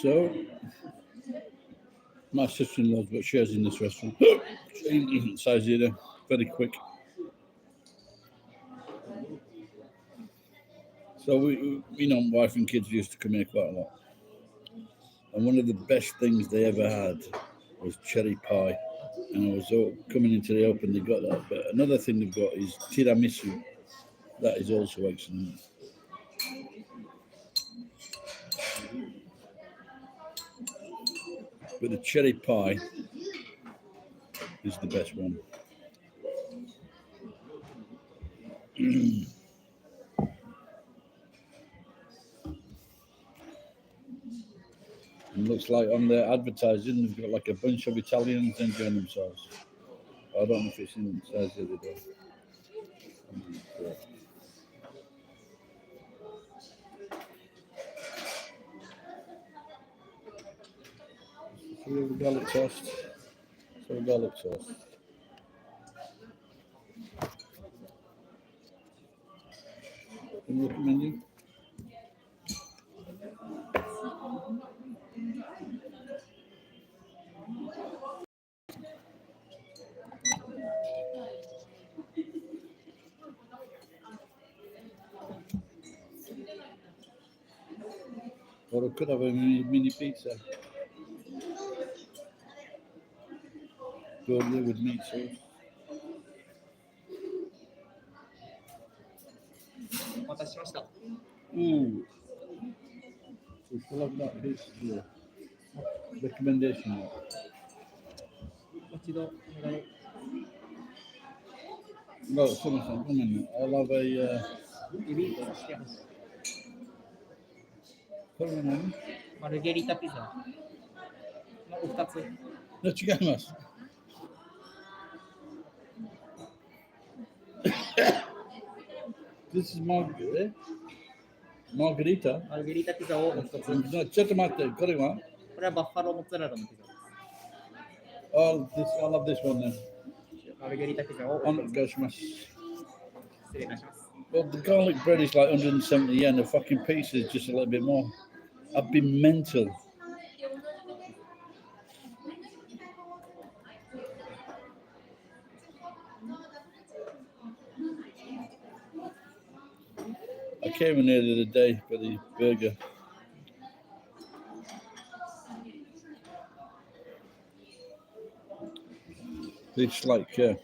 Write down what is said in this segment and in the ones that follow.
So, my sister-in-law's got shares in this restaurant. Size here, very quick. So we, my wife and kids used to come here quite a lot. And one of the best things they ever had was cherry pie. And I was coming into the open, they got that. But another thing they've got is tiramisu. That is also excellent. But the cherry pie is the best one. It looks like on their advertising, they've got like a bunch of Italians enjoying themselves. I don't know if it's inside the other door. So we have a garlic toast. Can you look at the menu? Or I could have a mini pizza. Go there with meat sauce. お待たせしました。 Ooh. We still have that his recommendation. 一度お願い。 No, someone said, one minute. I'll have a. エビしてほしい。 Put it in. マルゲリータピザのお二つ。 No, chigamas. This is margarita. マルゲリータピザをお一つ。 No, ちょっと待って、これは？これはバッファローモッツァレラのピザです。 I'll have this one then. マルゲリータピザを On it goes from us. 失礼いたします。 Well, the garlic bread is like 170 yen. The fucking pizza is just a little bit more. I've been mental. I came in here the other day for the burger. It's like it's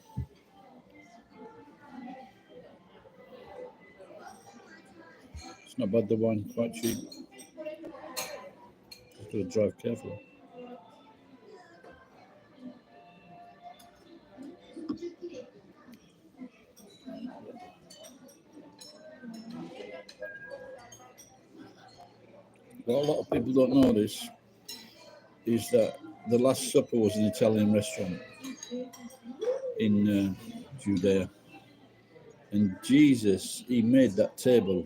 not bad, the wine, quite cheap. Just gotta drive carefully. What a lot of people don't know this is that the Last Supper was an Italian restaurant in Judea. And Jesus, he made that table,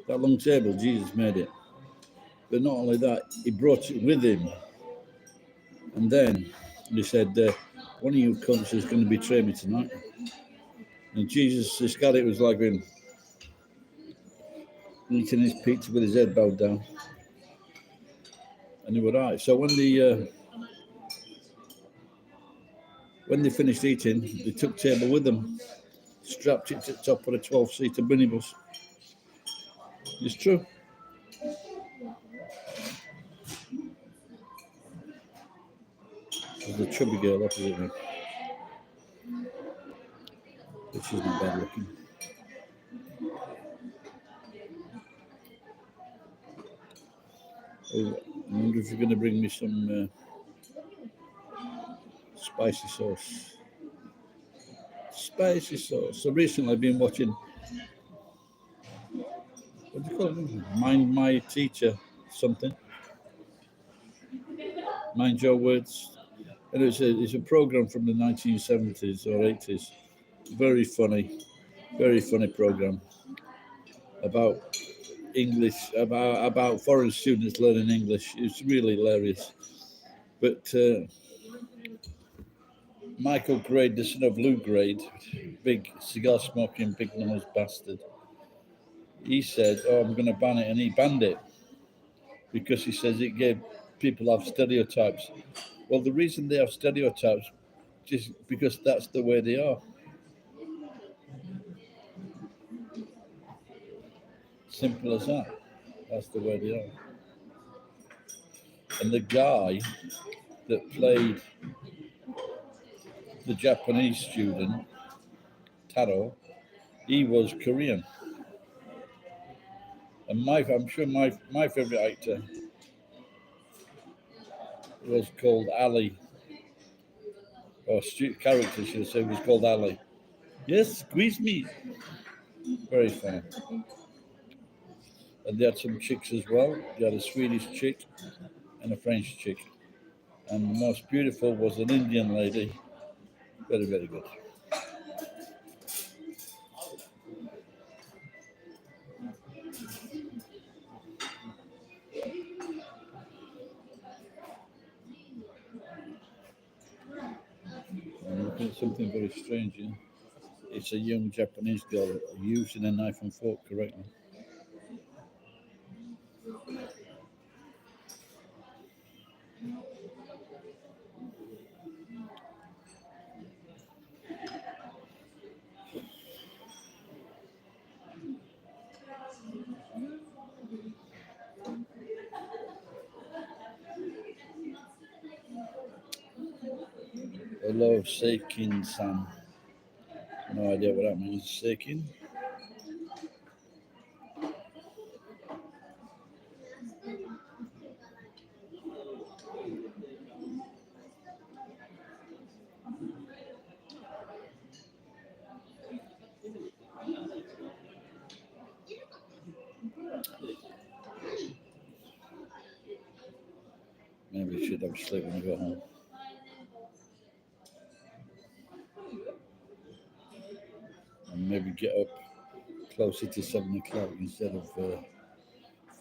that long table, Jesus made it. But not only that, he brought it with him. And then he said, one of you cunts is going to betray me tonight. And Jesus Iscariot was like him, eating his pizza with his head bowed down. And they were right. So when they finished eating, they took table with them, strapped it to the top of a 12-seater minibus. It's true. There's a chubby girl opposite me, but she's not bad looking. Oh, I wonder if you're going to bring me some spicy sauce. Spicy sauce. So recently I've been watching, what do you call it? Mind My Teacher something. Mind Your Words. And it's a program from the 1970s or 80s. Very funny program about English, about foreign students learning English. It's really hilarious. But Michael Grade, the son of Lou Grade, big cigar smoking, big nosed bastard, he said, "Oh, I'm going to ban it," and he banned it. because he says it gave people have stereotypes. Well, the reason they have stereotypes is because that's the way they are. Simple as that. That's the way they are. And the guy that played the Japanese student, Taro, he was Korean. And I'm sure my favorite actor was called Ali, or character, should I say, was called Ali. Yes, squeeze me. Very funny. And they had some chicks as well. They had a Swedish chick and a French chick. And the most beautiful was an Indian lady. Very, very good. I'm looking at something very strange here. It's a young Japanese girl using a knife and fork correctly. Hello, Seikin-san. No idea what that means. Seikin? Maybe I should have sleep when I go home. And maybe get up closer to 7 o'clock instead of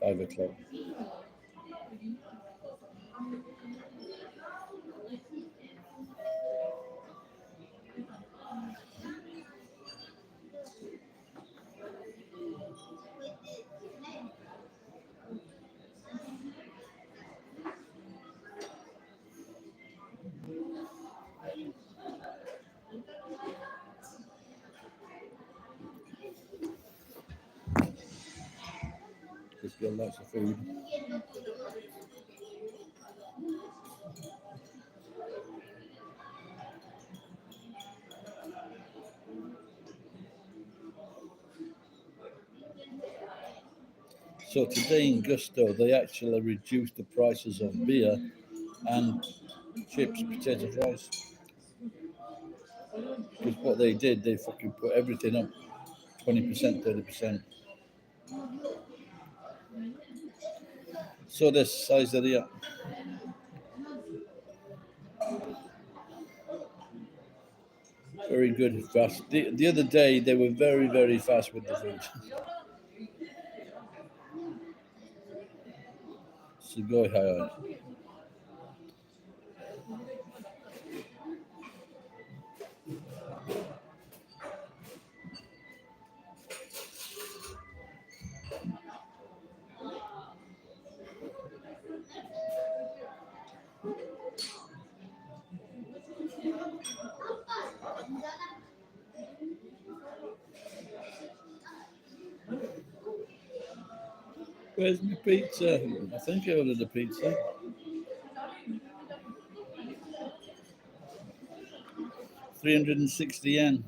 5 o'clock. Just got lots of food. So today in Gusto, they actually reduced the prices of beer and chips, potato fries. Because what they did, they fucking put everything up 20%, 30%. So this size of the very good, fast. The other day, they were very, very fast with the food. Sugoi hayai. Where's my pizza? I think I ordered a pizza. 360 yen.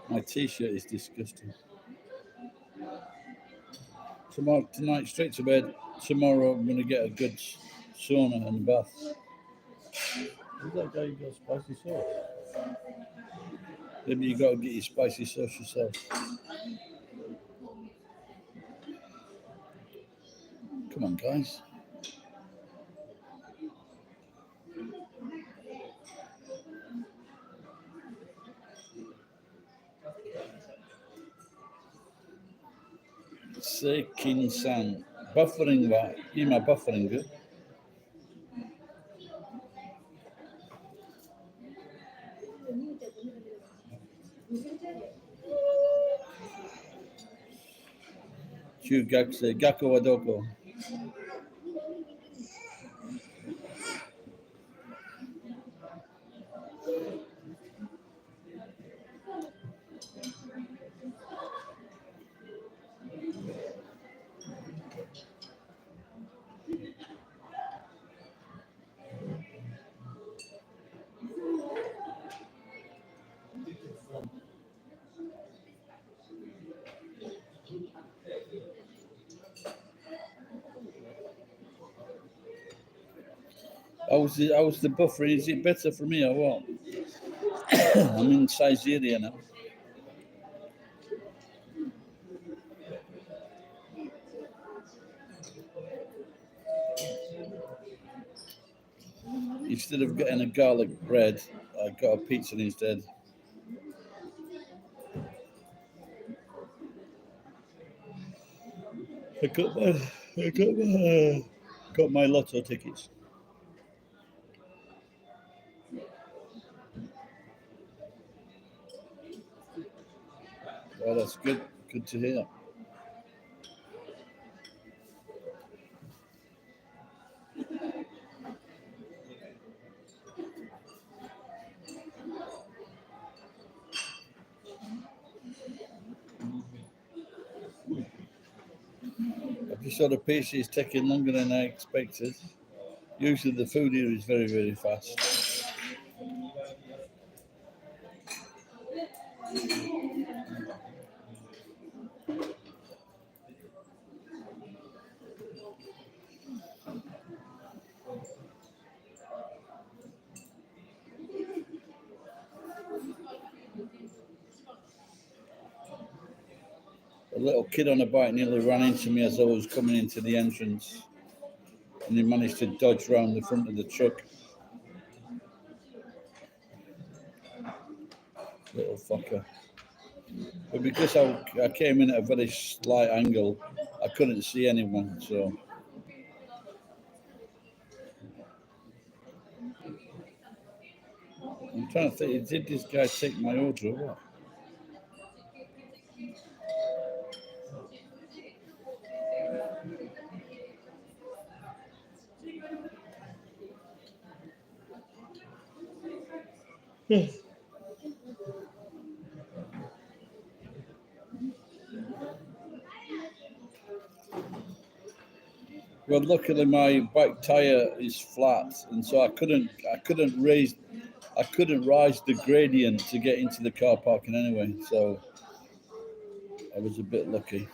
My t-shirt is disgusting. Tonight, straight to bed. Tomorrow, I'm going to get a good sauna and bath. Who's that guy who got spicy sauce? Maybe you got to get your spicy sauce yourself. Come on, guys. Sekinsan. Buffering var. Yine buffering'ı. Şu gakse. Gako wadoko. How's the buffering? Is it better for me or what? I'm in Siberia now. Instead of getting a garlic bread, I got a pizza instead. I got my lotto tickets. Oh, that's good. Good to hear. Episode of pastry is taking longer than I expected. Usually the food here is very, very fast. A little kid on a bike nearly ran into me as I was coming into the entrance, and he managed to dodge round the front of the truck. Little fucker. But because I came in at a very slight angle, I couldn't see anyone, so. I'm trying to think, did this guy take my order or what? Well, luckily my back tire is flat, and so I couldn't rise the gradient to get into the car parking anyway. So I was a bit lucky.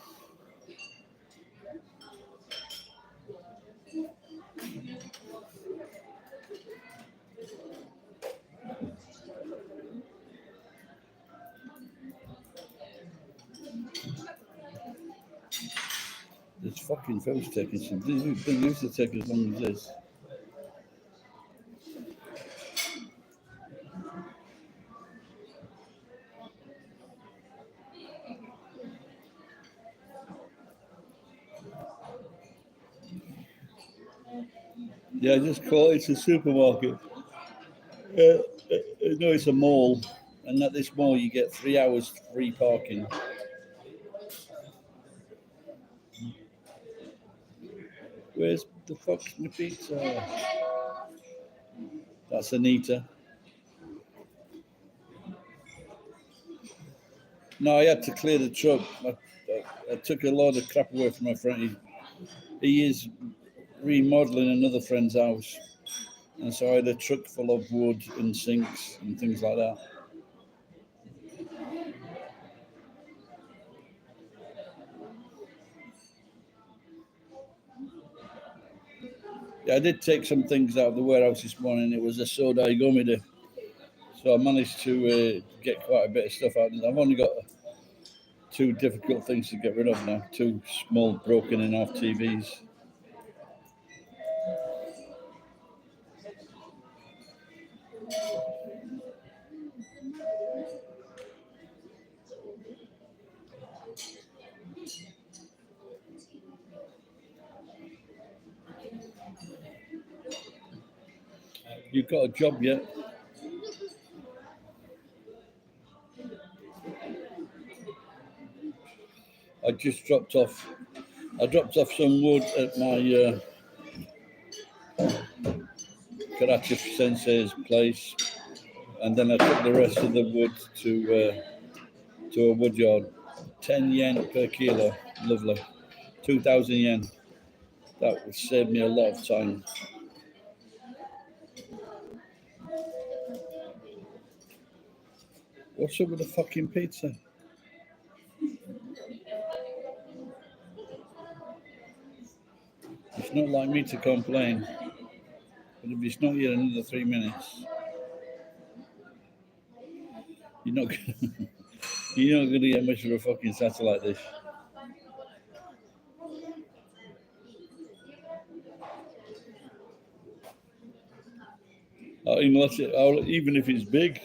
This fucking film's taking some. This didn't used to take as long as this. Yeah, just call it. It's a supermarket. No, it's a mall, and at this mall you get 3 hours free parking. Where's the fuck's my pizza? That's Anita. No, I had to clear the truck. I took a load of crap away from my friend. He is remodeling another friend's house, and so I had a truck full of wood and sinks and things like that. Yeah, I did take some things out of the warehouse this morning. It was a soda gomide, so I managed to get quite a bit of stuff out. I've only got 2 difficult things to get rid of now. 2 small broken in half TVs. You've got a job yet? I just dropped off. I dropped off some wood at my karate sensei's place, and then I took the rest of the wood to a wood yard. 10 yen per kilo. Lovely. 2,000 yen. That would save me a lot of time. What's up with the fucking pizza? It's not like me to complain, but if it's not here in another 3 minutes, you're not gonna get much of a fucking satellite dish. Even if it's big,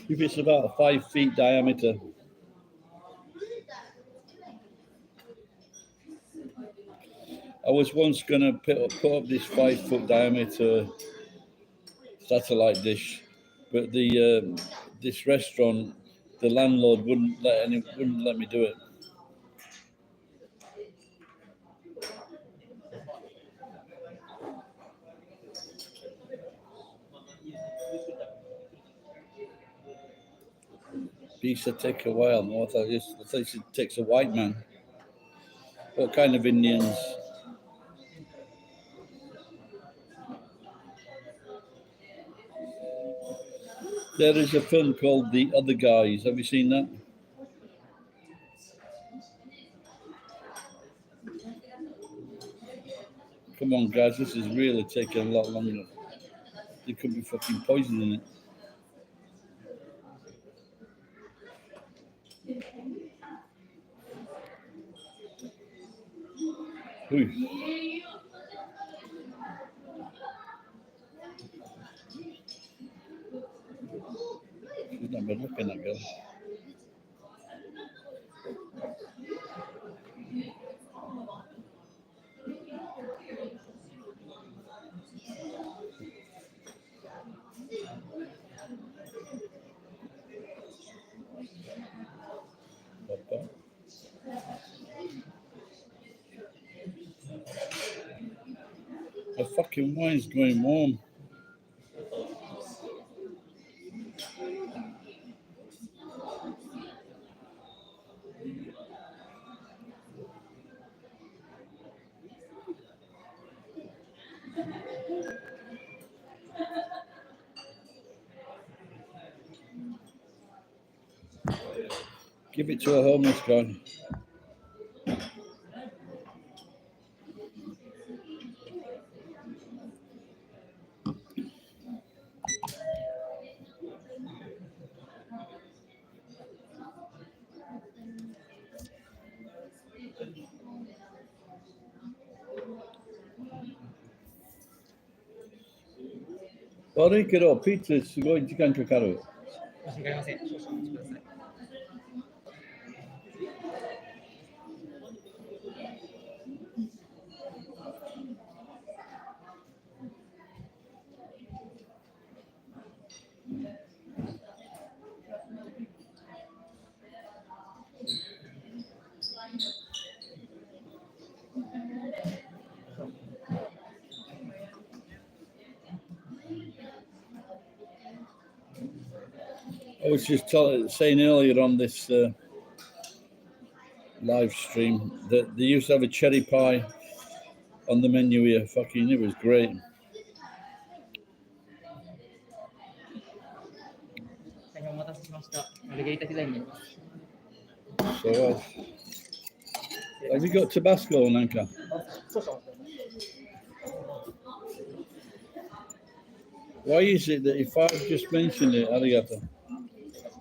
if it's about 5 feet diameter, I was once gonna put up this 5-foot diameter satellite dish, but this restaurant, the landlord wouldn't let me do it. Pizza take a while. I thought it takes a white man. What kind of Indians? There is a film called The Other Guys. Have you seen that? Come on, guys, this is really taking a lot longer. There could be fucking poison in it. Ooh. She's not bad looking, that girl. The fucking wine's going warm. Give it to a homeless guy.悪いけど、ピッツァすごい時間かかる。申し訳ありません。少々お待ちください。I was just saying earlier on this live stream that they used to have a cherry pie on the menu here. Fucking, it was great. 大変お待たせしました。マルゲリータピザになります。 So, have you got Tabasco, Nanka? 少々お待ちください。 Why is it that if I just mentioned it, Arigato,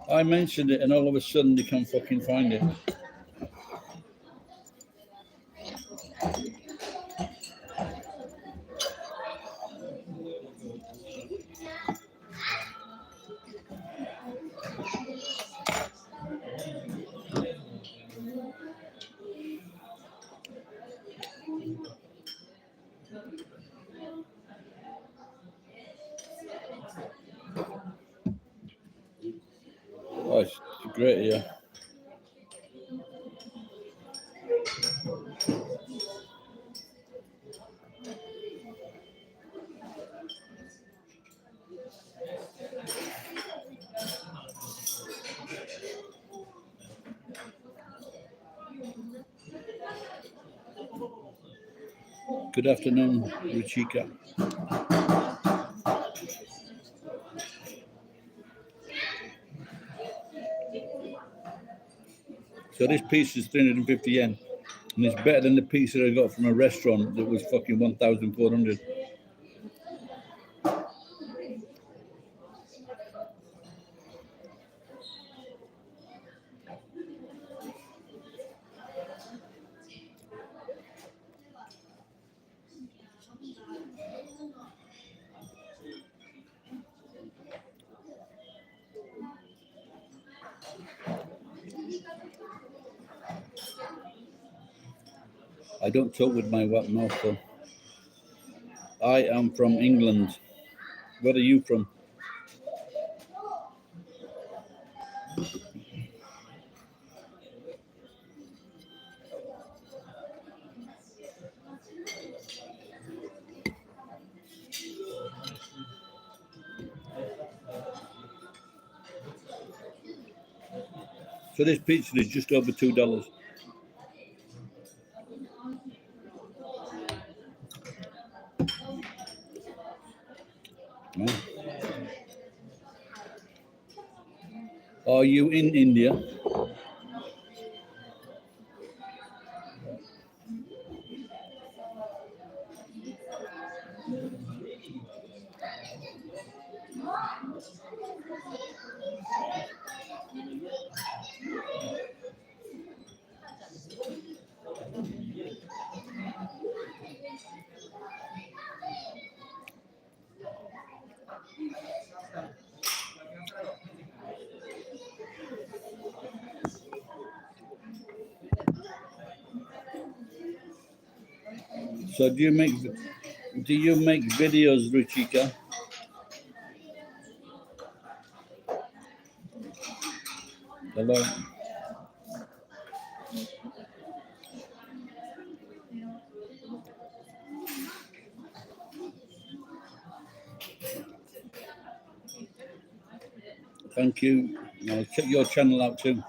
I mentioned it and all of a sudden they can't fucking find it? Oh, it's great, yeah. Good afternoon, Ruchika. So this piece is 350 yen, and it's better than the piece that I got from a restaurant that was fucking 1,400. I don't talk with my wet mouth though. I am from England. Where are you from? So this pizza is just over $2. Oh. Are you in India? So do you make videos, Ruchika? Hello. Thank you. I'll check your channel out too.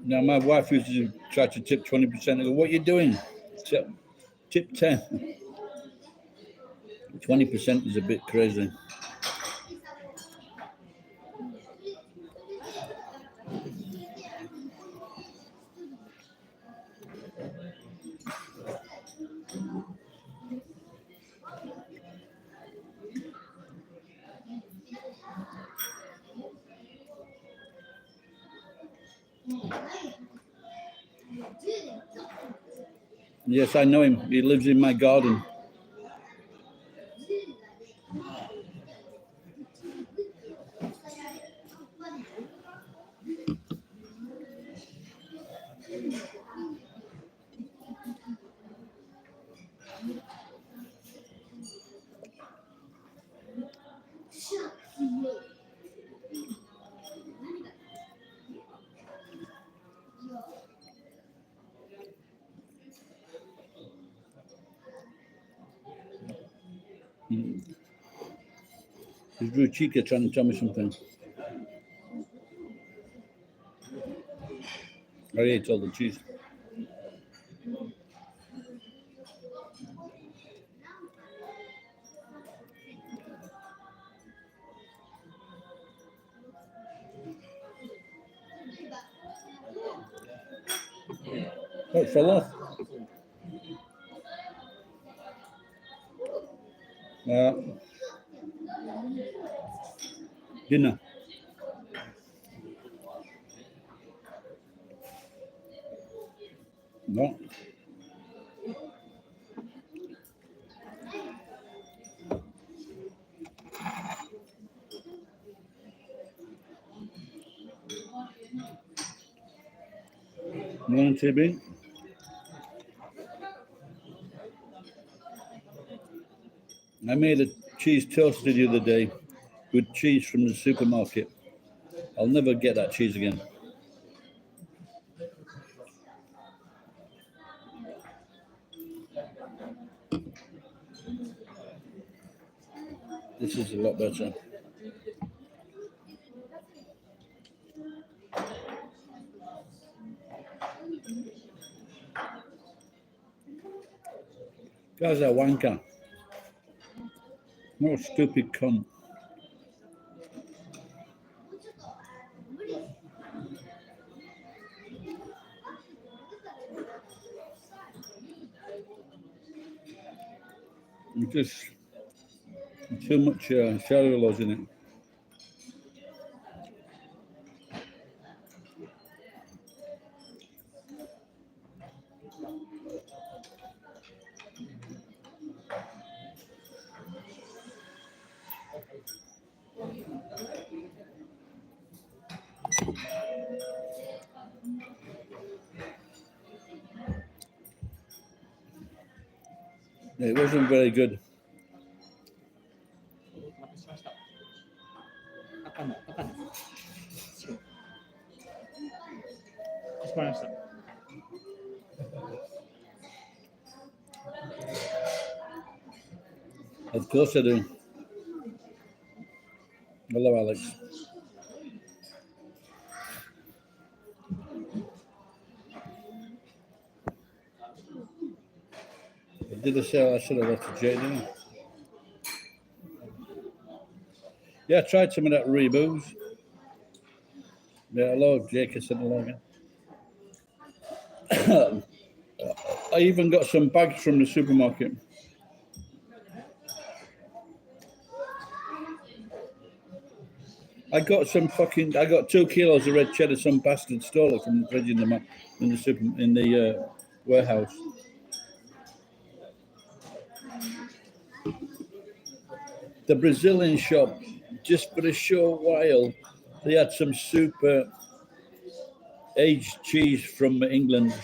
Now my wife used to try to tip 20%. I go, what are you doing? Tip 10. 20% is a bit crazy. Yes, I know him. He lives in my garden. Is Ruchika trying to tell me something? I ate all the cheese. Oh, it fell off. Dinner. No. Morning, TB. I made a cheese toast the other day with cheese from the supermarket. I'll never get that cheese again. This is a lot better. Guy's a wanker. What a stupid cunt. Just too much cellulose in it. It wasn't very good. お待たせしました。赤です。白。かしこまりました。Of course I do. Hello, Alex. Did I say I should have left to Jay, didn't I? Yeah, I tried some of that Reboo's. Yeah, hello, Jake. I said hello again. I even got some bags from the supermarket. I got 2 kilos of red cheddar. Some bastard stole it from the fridge in the warehouse. The Brazilian shop, just for a short while, they had some super aged cheese from England.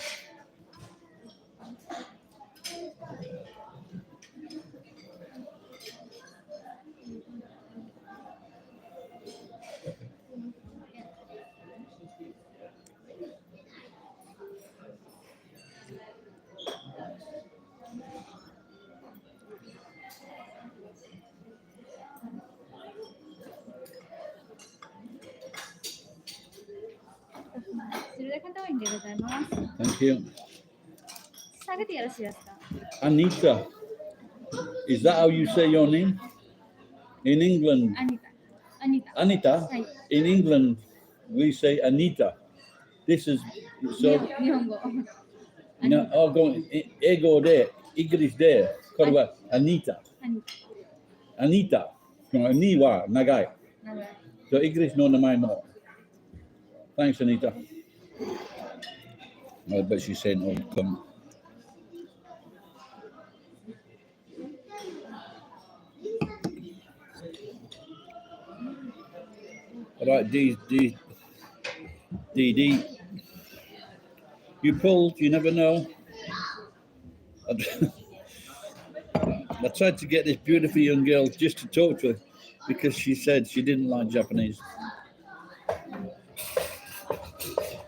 Thank you. Anita, is that how you say your name? In England, Anita. In England, we say Anita. This is so. No, ego de, English de. Anita. Anita. Ni wa nagai. So English no namai no. Thanks, Anita. I bet she's saying, "Oh, come." All right, D. You pulled. You never know. I tried to get this beautiful young girl just to talk to her because she said she didn't like Japanese.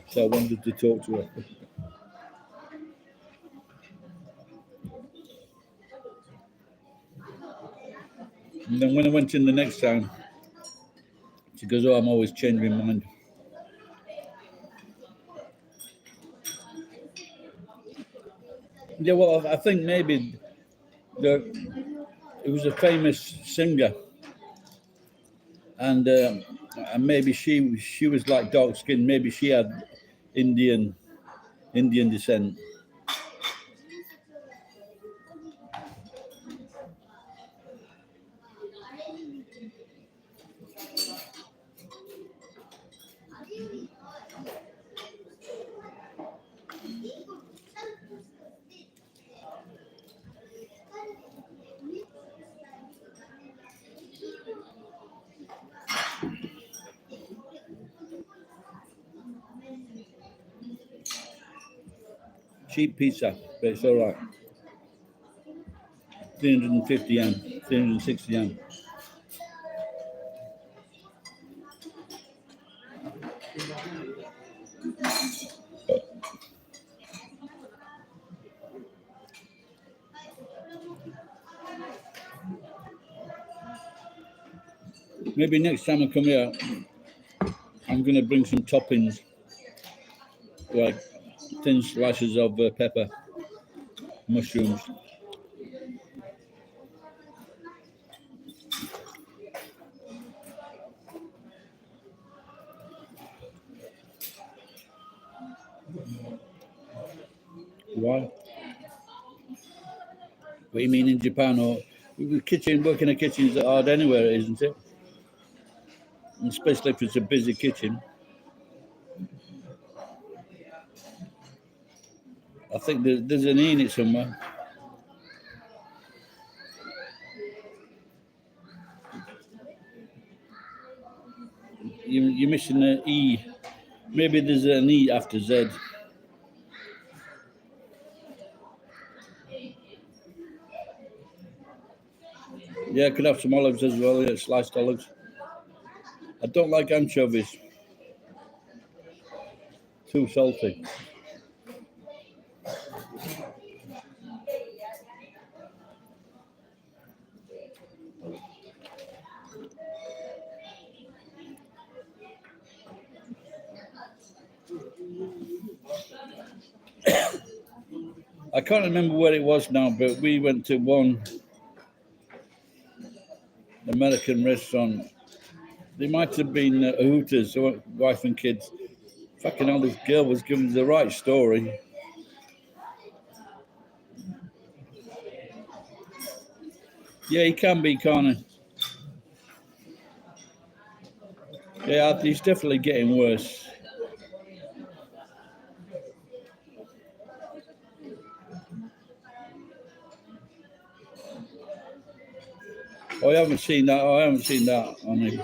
So I wanted to talk to her. And then when I went in the next time, she goes, "Oh, I'm always changing my mind." Yeah, well, I think maybe it was a famous singer, and maybe she was like dark skinned. Maybe she had Indian descent. Cheap pizza, but it's all right. 350 yen. 360 yen. Maybe next time I come here, I'm going to bring some toppings, like thin slices of pepper, mushrooms. Why? What do you mean in Japan? Or working in a kitchen is hard anywhere, isn't it? Especially if it's a busy kitchen. I think there's an E in it somewhere. You're missing an E. Maybe there's an E after Z. Yeah, I could have some olives as well, yeah, sliced olives. I don't like anchovies. Too salty. I can't remember where it was now, but we went to one American restaurant. They might have been Hooters, so wife and kids. Fucking hell, this girl was giving the right story. Yeah, he can be, can't he? Yeah, he's definitely getting worse. Oh, I haven't seen that. I haven't seen that on him.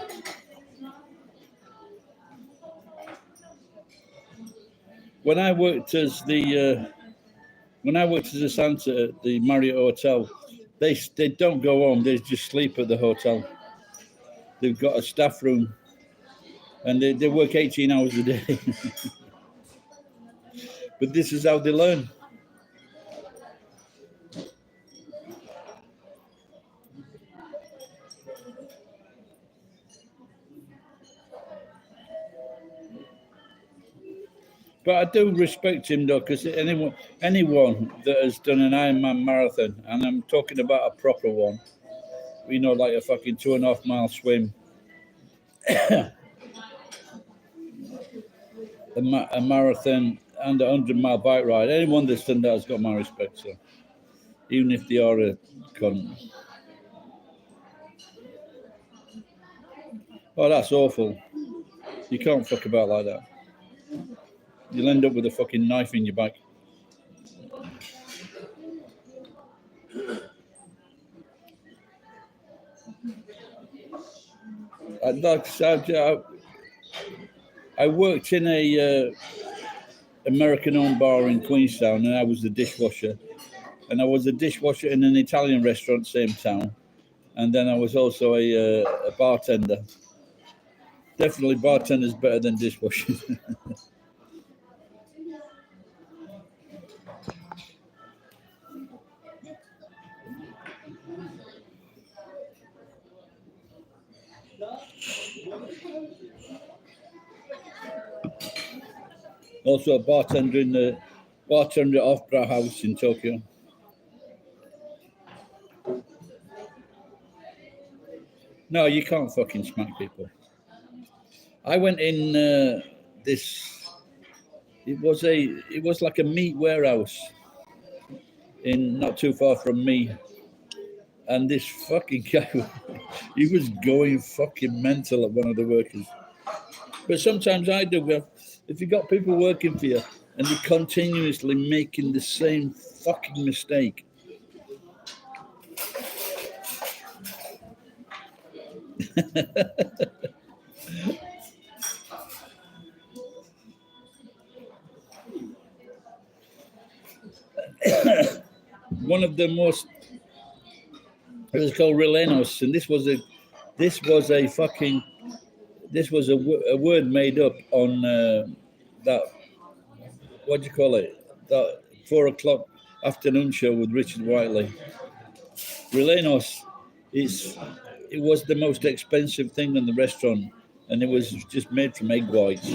When I worked as a Santa at the Marriott Hotel, they don't go home. They just sleep at the hotel. They've got a staff room, and they work 18 hours a day. But this is how they learn. But I do respect him though, because anyone that has done an Ironman marathon, and I'm talking about a proper one, like a fucking 2.5 mile swim, a marathon, and a 100-mile bike ride. Anyone that's done that has got my respect. So, even if they are a cunt. Oh, that's awful. You can't fuck about like that. You'll end up with a fucking knife in your back. I worked in a American-owned bar in Queenstown, and I was the dishwasher. And I was a dishwasher in an Italian restaurant, same town. And then I was also a bartender. Definitely bartender's better than dishwashing. Also a bartender at Off-Brow House in Tokyo. No, you can't fucking smack people. I went in it was like a meat warehouse in not too far from me. And this fucking guy, he was going fucking mental at one of the workers. But sometimes I do. If you got people working for you and they're continuously making the same fucking mistake, one of the most It was called Rilenos, and this was a word made up on that, what do you call it? That 4 o'clock afternoon show with Richard Whiteley. Rilenos, it was the most expensive thing in the restaurant, and it was just made from egg whites.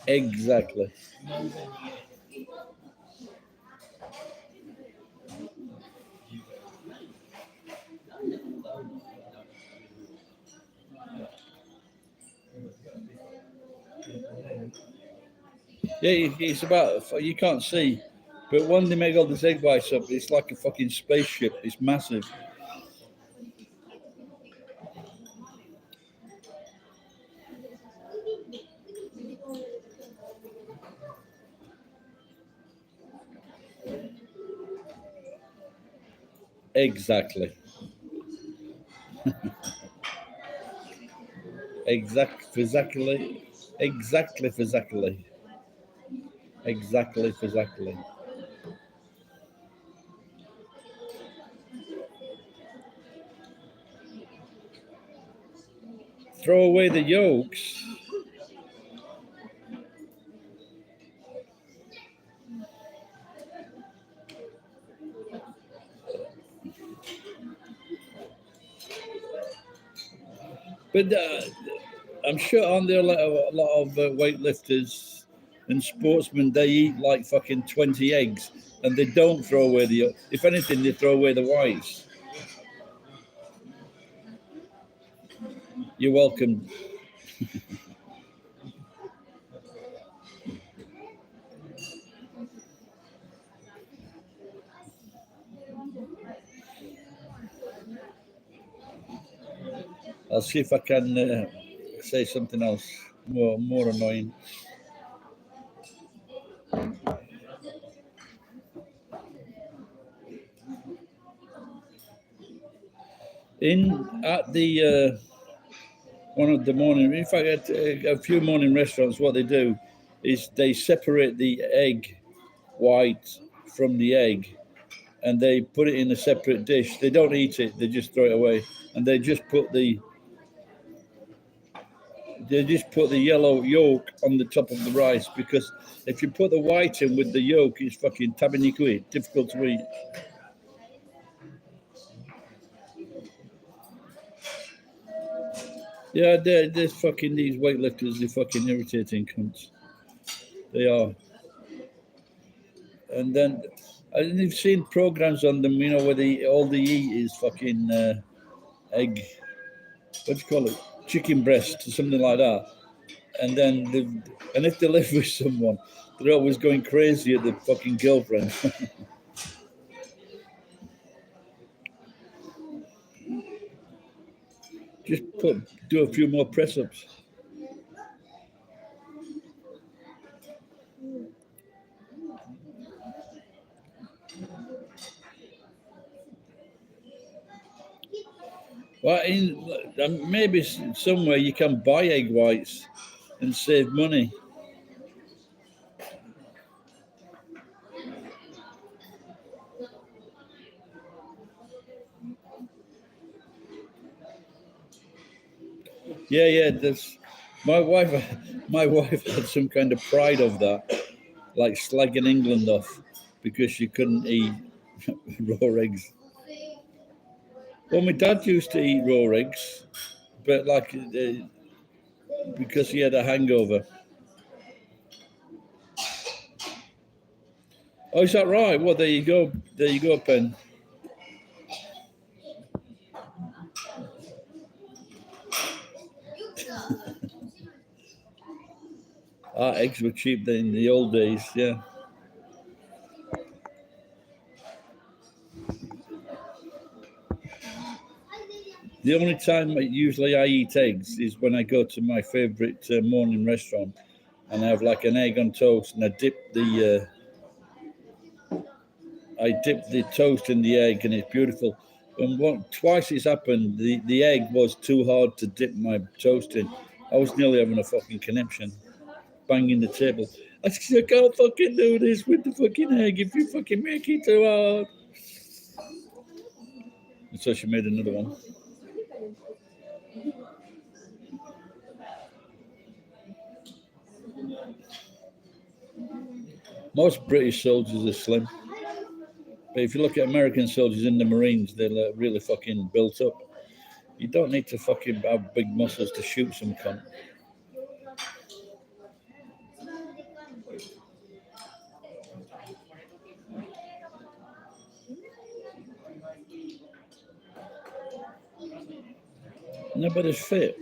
Exactly. Yeah, it's about, you can't see, but when they make all this egg whites up, it's like a fucking spaceship. It's massive. Exactly. Exactly. Throw away the yolks. But I'm sure on there a lot of weightlifters and sportsmen, they eat like fucking 20 eggs and they don't throw away the yolk. If anything, they throw away the whites. You're welcome. I'll see if I can say something else more annoying. At the one of the morning, in fact, at a few morning restaurants, what they do is they separate the egg white from the egg, and they put it in a separate dish. They don't eat it; they just throw it away, and they just put the yellow yolk on the top of the rice, because if you put the white in with the yolk, it's fucking tabanikui, difficult to eat. Yeah, they're fucking, these weightlifters, they're fucking irritating cunts. They are. And then I've seen programs on them, where all they eat is fucking egg, what do you call it? Chicken breast or something like that. And then, if they live with someone, they're always going crazy at the fucking girlfriend. Just do a few more press ups. Well, maybe somewhere you can buy egg whites and save money. Yeah. That's my wife. My wife had some kind of pride of that, like slagging England off because she couldn't eat raw eggs. Well, my dad used to eat raw eggs, but because he had a hangover. Oh, is that right? Well, there you go. There you go, Pen. Our eggs were cheap in the old days, yeah. The only time usually I eat eggs is when I go to my favourite morning restaurant, and I have like an egg on toast, and I I dipped the toast in the egg, and it's beautiful. And twice it's happened, the egg was too hard to dip my toast in. I was nearly having a fucking conniption, banging the table. I said, I can't fucking do this with the fucking egg if you fucking make it too hard. And so she made another one. Most British soldiers are slim. But if you look at American soldiers in the Marines, they're really fucking built up. You don't need to fucking have big muscles to shoot some cunt. Nobody's fit.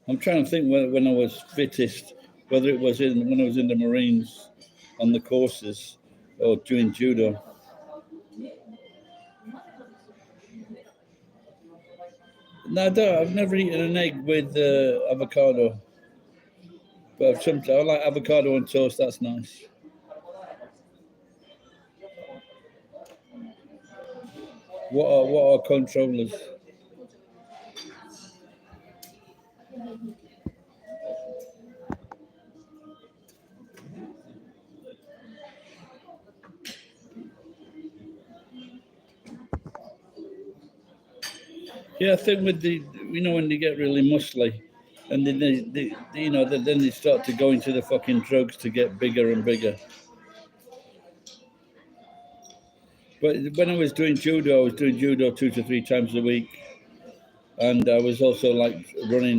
I'm trying to think when I was fittest, whether it was when I was in the Marines on the courses or doing judo. No, I've never eaten an egg with avocado. But sometimes I like avocado on toast, that's nice. What are controllers? Yeah, I think with the, when they get really muscly, and then then they start to go into the fucking drugs to get bigger and bigger. But when I was doing judo, I was doing judo 2 to 3 times a week, and I was also like running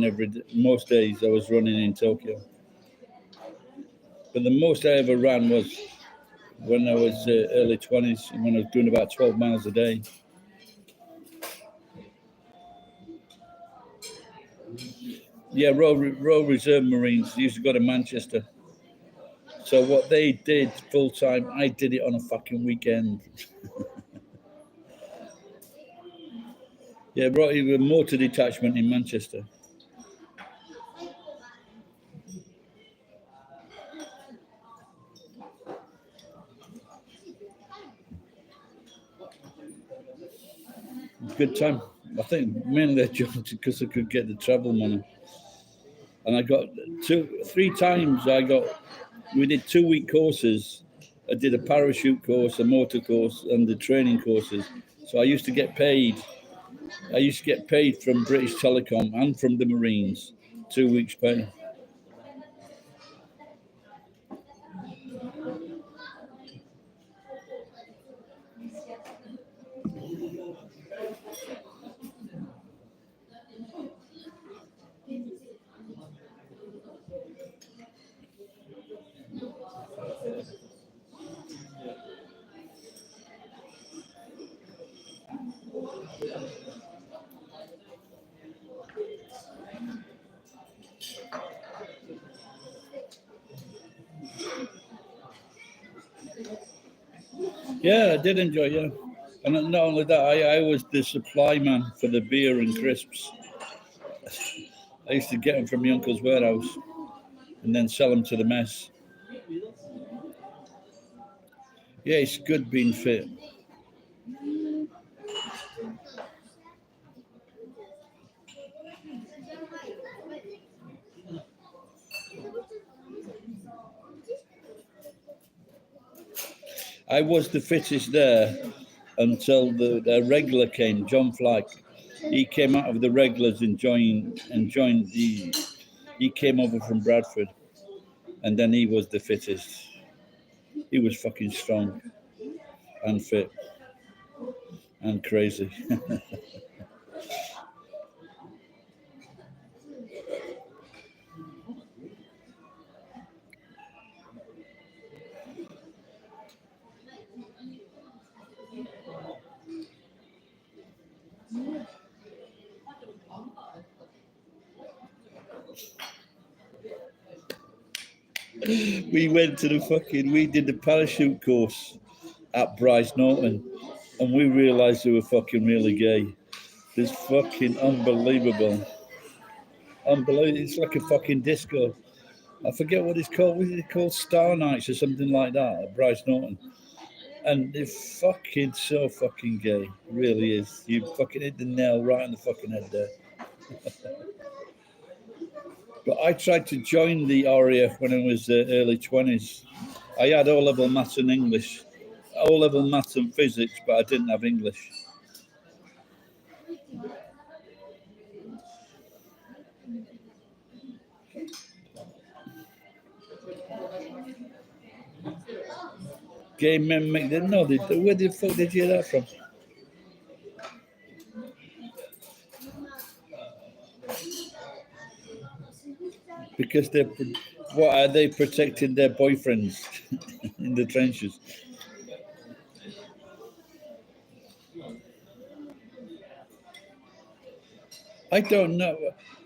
most days. I was running in Tokyo. But the most I ever ran was when I was early 20s, when I was doing about 12 miles a day. Yeah, Royal Reserve Marines used to go to Manchester. So what they did full time, I did it on a fucking weekend. Yeah, brought you a motor detachment in Manchester. Good time. I think mainly I jumped because I could get the travel money. And I got 3 times we did 2-week courses. I did a parachute course, a motor course, and the training courses. So I used to get paid. I used to get paid from British Telecom and from the Marines, 2 weeks pay. Yeah, I did enjoy, yeah. And not only that, I was the supply man for the beer and crisps. I used to get them from my uncle's warehouse and then sell them to the mess. Yeah, it's good being fit. I was the fittest there until the regular came, John Flagg. He came out of the regulars and joined the. He came over from Bradford, and then he was the fittest. He was fucking strong and fit and crazy. We did the parachute course at Bryce Norton, and we realised they were fucking really gay. It's fucking unbelievable. Unbelievable. It's like a fucking disco. I forget what it's called. What is it called? Star Nights or something like that at Bryce Norton. And it's fucking so fucking gay. Really is. You fucking hit the nail right on the fucking head there. But I tried to join the RAF when I was early 20s. I had O-level maths and English. O-level maths and physics, but I didn't have English. Gay men make them. No, where the fuck did you hear that from? Because what are they protecting their boyfriends in the trenches? I don't know.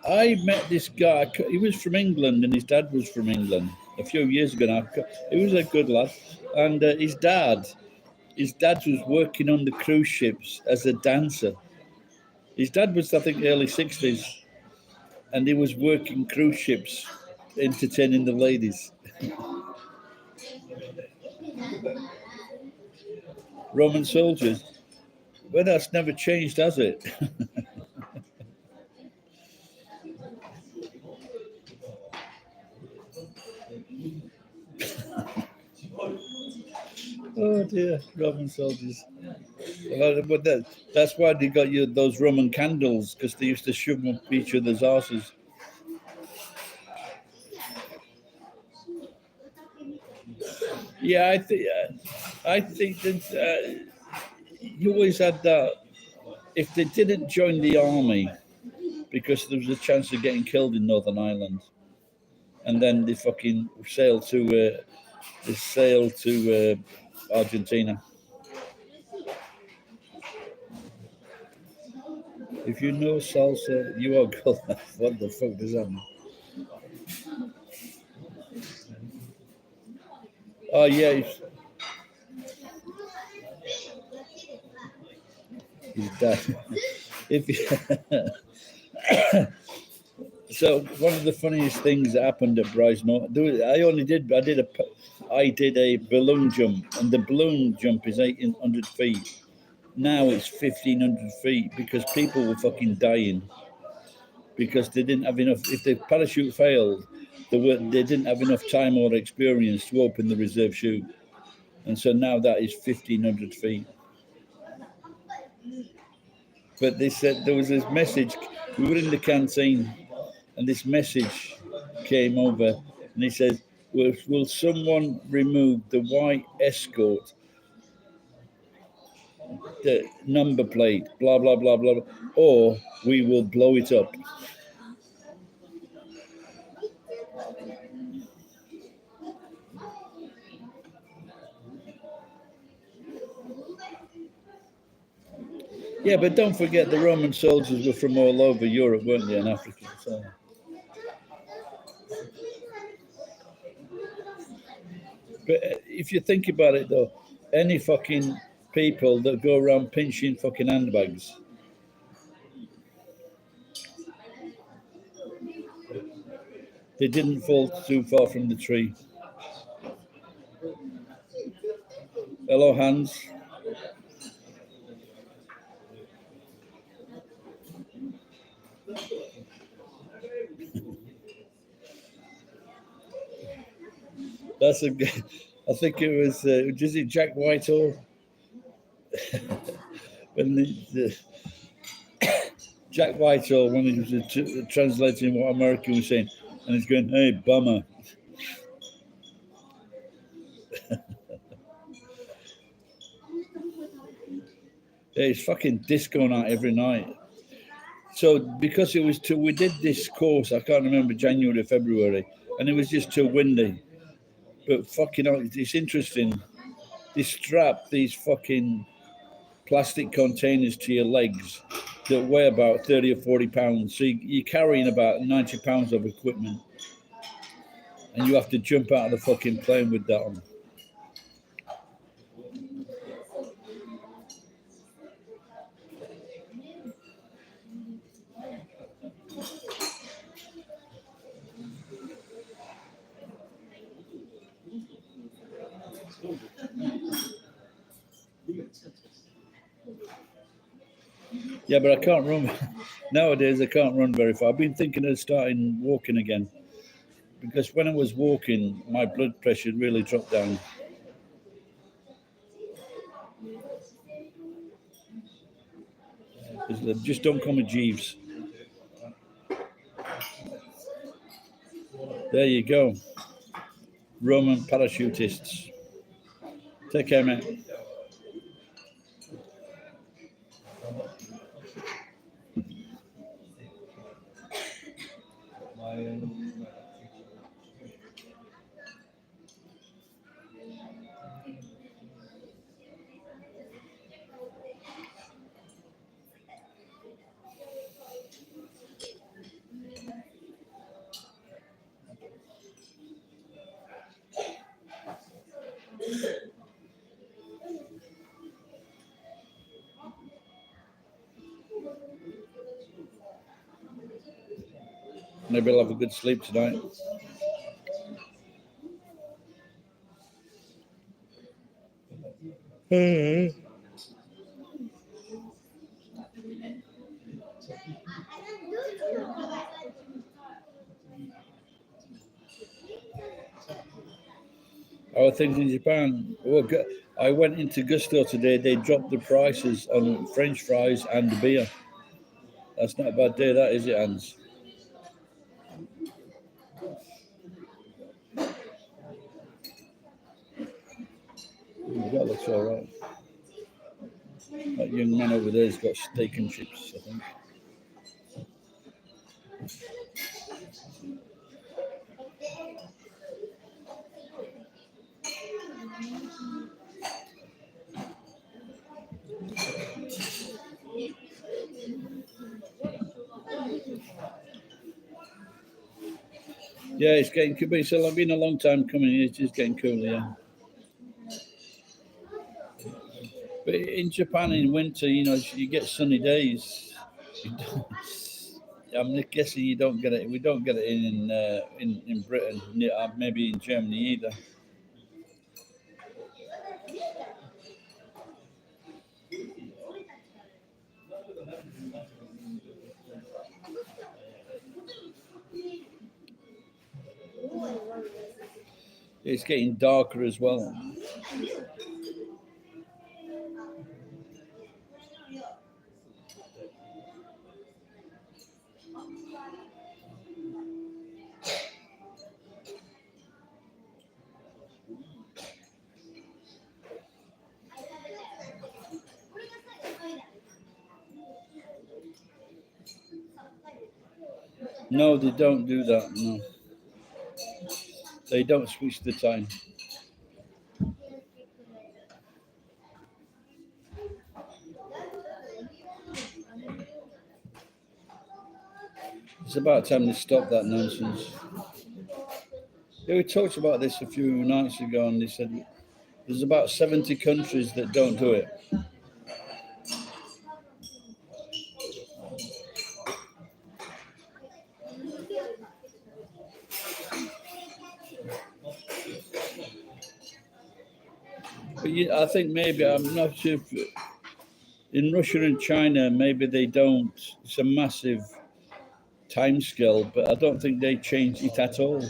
I met this guy. He was from England, and his dad was from England a few years ago. Now, he was a good lad, and his dad was working on the cruise ships as a dancer. His dad was, I think, early 60s, and he was working cruise ships, entertaining the ladies. Roman soldiers. Well, that's never changed, has it? Oh dear, Roman soldiers. Well, but that's why they got you those Roman candles, because they used to shove them up each other's arses. Yeah, I think that you always had that. If they didn't join the army, because there was a chance of getting killed in Northern Ireland, and then they fucking sailed to Argentina. If you know salsa, you are good. What the fuck does that mean? Oh yeah, he's dead. If you, so one of the funniest things that happened at Bryce Norton, I did a balloon jump, and the balloon jump is 1,800 feet. Now it's 1,500 feet because people were fucking dying because they didn't have enough. If the parachute failed, they didn't have enough time or experience to open the reserve chute, and so now that is 1,500 feet. But they said there was this message. We were in the canteen, and this message came over, and he said, "Will someone remove the white Escort, the number plate, blah blah blah blah, or we will blow it up." Yeah, but don't forget the Roman soldiers were from all over Europe, weren't they, and Africa? So. But if you think about it, though, any fucking people that go around pinching fucking handbags, they didn't fall too far from the tree. Hello, Hans. That's a good. I think it was. Was it Jack Whitehall? when Jack Whitehall, when he was translating what American was saying, and he's going, "Hey, bummer." Yeah, it's fucking disco night every night. So because it was we did this course. I can't remember January, February, and it was just too windy. But fucking, it's interesting. They strap these fucking plastic containers to your legs that weigh about 30 or 40 pounds. So you're carrying about 90 pounds of equipment, and you have to jump out of the fucking plane with that on. Yeah, but I can't run. Nowadays, I can't run very far. I've been thinking of starting walking again because when I was walking, my blood pressure really dropped down. Just don't call me Jeeves. There you go. Roman parachutists. Take care, mate. Maybe I'll have a good sleep tonight. How are things in Japan? Well, I went into Gusto today. They dropped the prices on French fries and beer. That's not a bad day, that is it, Hans? That looks all right. That young man over there's got steak and chips, I think. Yeah, it's getting cool. It's been a long time coming. It's just getting cooler, yeah. But in Japan in winter, you get sunny days. I'm guessing you don't get it. We don't get it in Britain, maybe in Germany either. It's getting darker as well. No, they don't do that. No, they don't switch the time. It's about time they stop that nonsense. We talked about this a few nights ago, and they said there's about 70 countries that don't do it. But I think maybe, I'm not sure if in Russia and China, maybe they don't. It's a massive time scale, but I don't think they change it at all.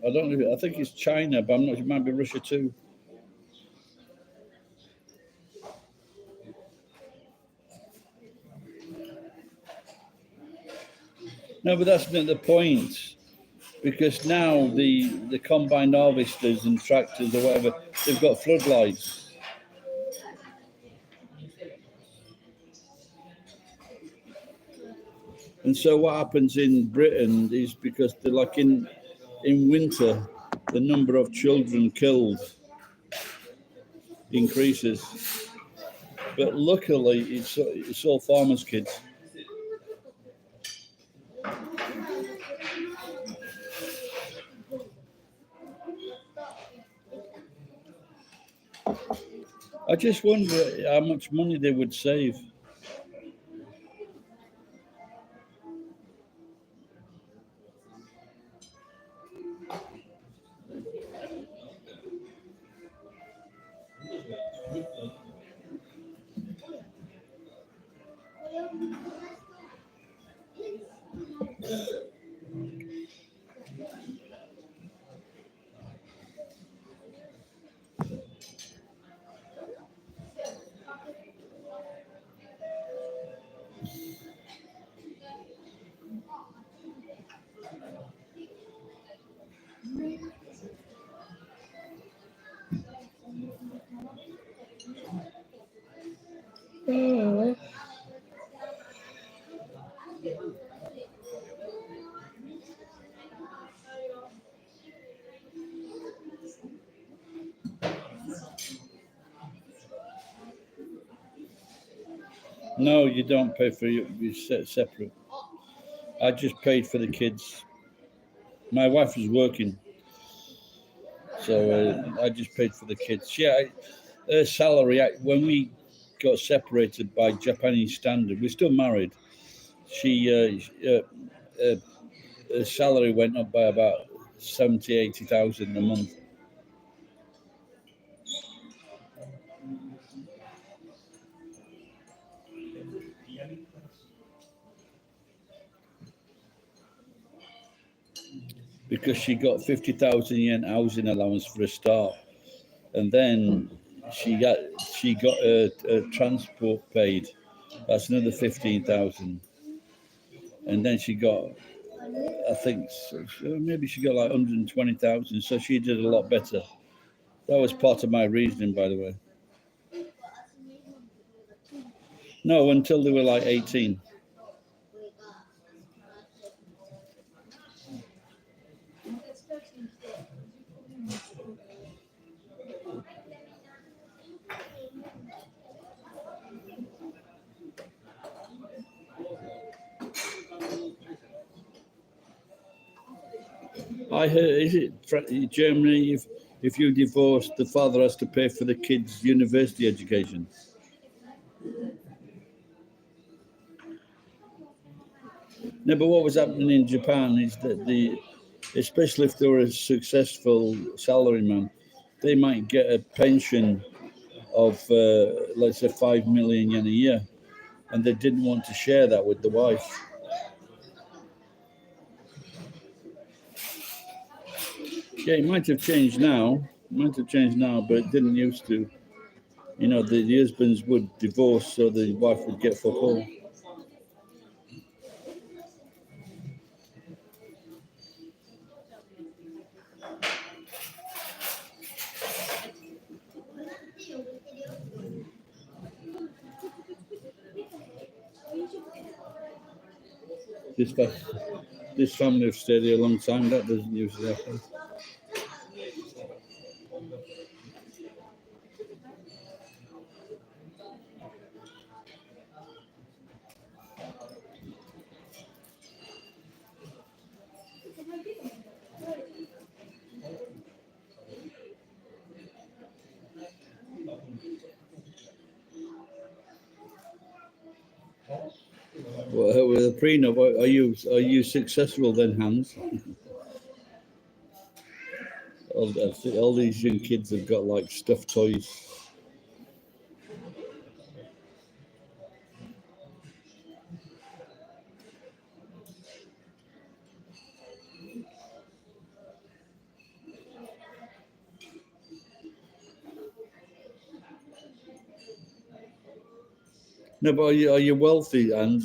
I don't know. I think it's China, but I'm not. It might be Russia too. No, but that's not the point. Because now the combined harvesters and tractors or whatever, they've got floodlights. And so what happens in Britain is because they're like in winter, the number of children killed increases. But luckily, it's all farmers' kids. I just wonder how much money they would save. No, you don't pay for you separate. I just paid for the kids. My wife was working, so I just paid for the kids. Yeah, her salary, when we got separated by Japanese standard, we're still married. Her salary went up by about 80,000 a month. Because she got 50,000 yen housing allowance for a start, and then she got her transport paid. That's another 15,000, and then she got, I think, maybe she got like 120,000. So she did a lot better. That was part of my reasoning, by the way. No, until they were like 18. I heard, is it Germany? If you divorce, the father has to pay for the kids' university education. No, but what was happening in Japan is that especially if they were a successful salaryman, they might get a pension of, let's say, 5 million yen a year, and they didn't want to share that with the wife. Yeah, it might have changed now. But it didn't used to. You know, the husbands would divorce so the wife would get fuck all. This family have stayed here a long time. That doesn't usually happen. Well, with a prenup, are you successful then, Hans? all these young kids have got like stuffed toys. No, but are you wealthy? And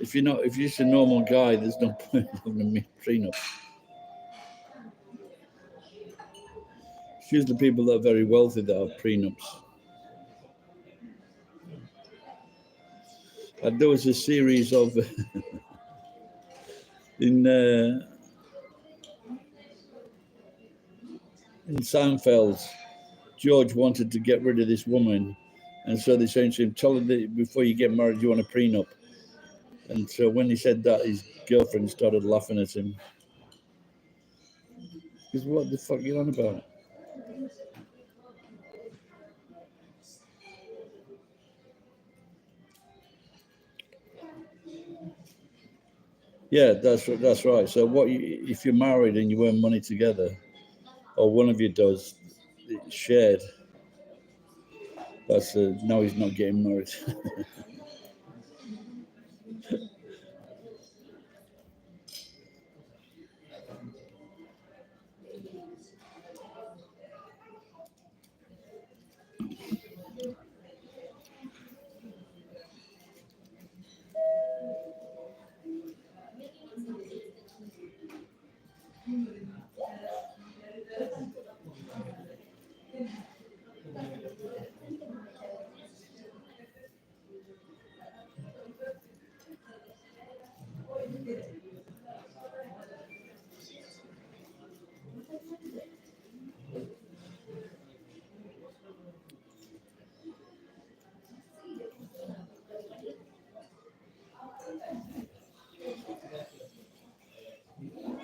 if you're not, if you're just a normal guy, there's no point having a prenup. It's usually people that are very wealthy that have prenups. And there was a series of in Seinfeld, George wanted to get rid of this woman, and so they said to him, "Tell her that before you get married, you want a prenup." And so when he said that, his girlfriend started laughing at him. Because what the fuck are you on about? Yeah, that's right. So if you're married and you earn money together, or one of you does, it's shared. That's now he's not getting married.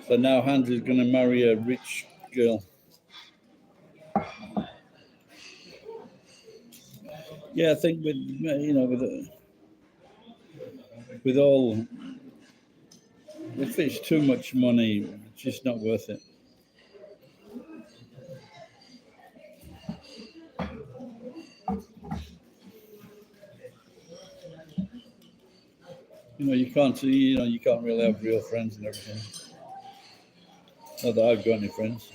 So now Hans is going to marry a rich girl. Yeah, I think with all, if it's too much money, it's just not worth it. You can't really have real friends and everything. Not that I've got any friends.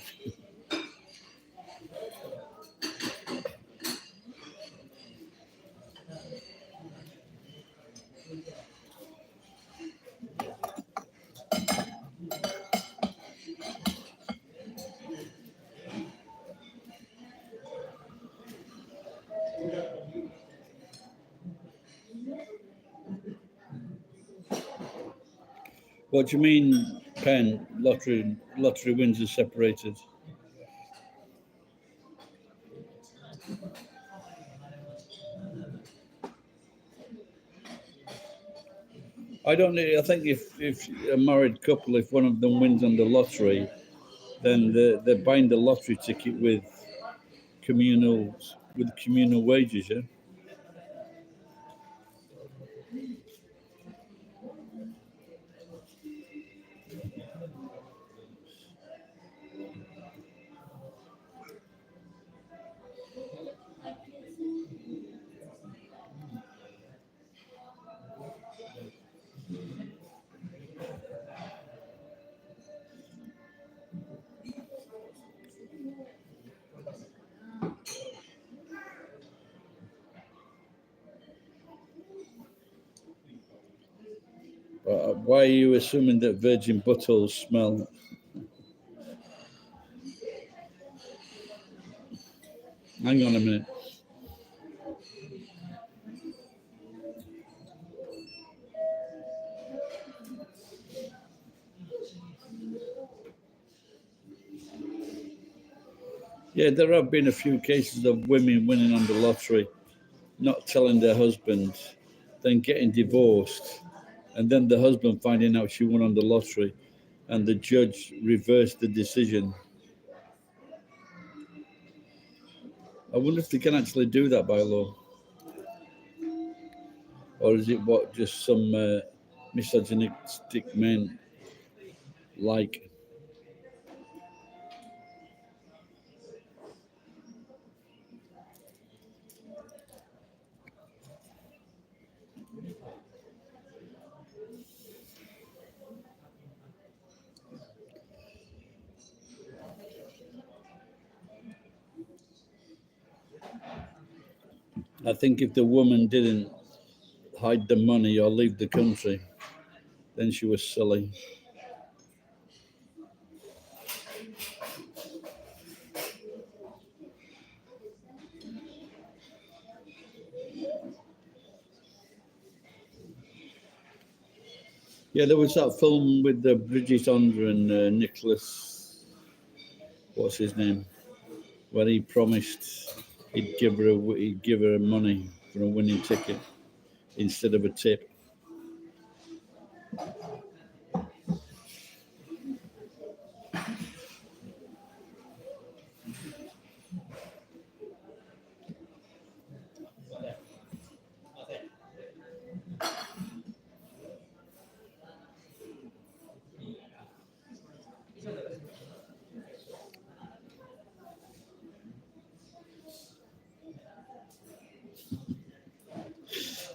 What do you mean, Pen? Lottery wins are separated. I don't know. I think if a married couple, if one of them wins on the lottery, then they're buying the lottery ticket with communal wages. Yeah. Why are you assuming that virgin buttholes smell? Hang on a minute. Yeah, there have been a few cases of women winning on the lottery, not telling their husband, then getting divorced, and then the husband finding out she won on the lottery, and the judge reversed the decision. I wonder if they can actually do that by law. Or is it just some misogynistic men like? I think if the woman didn't hide the money or leave the country, then she was silly. Yeah, there was that film with Bridget Ondra and Nicholas, what's his name, where he promised he'd give her money for a winning ticket instead of a tip.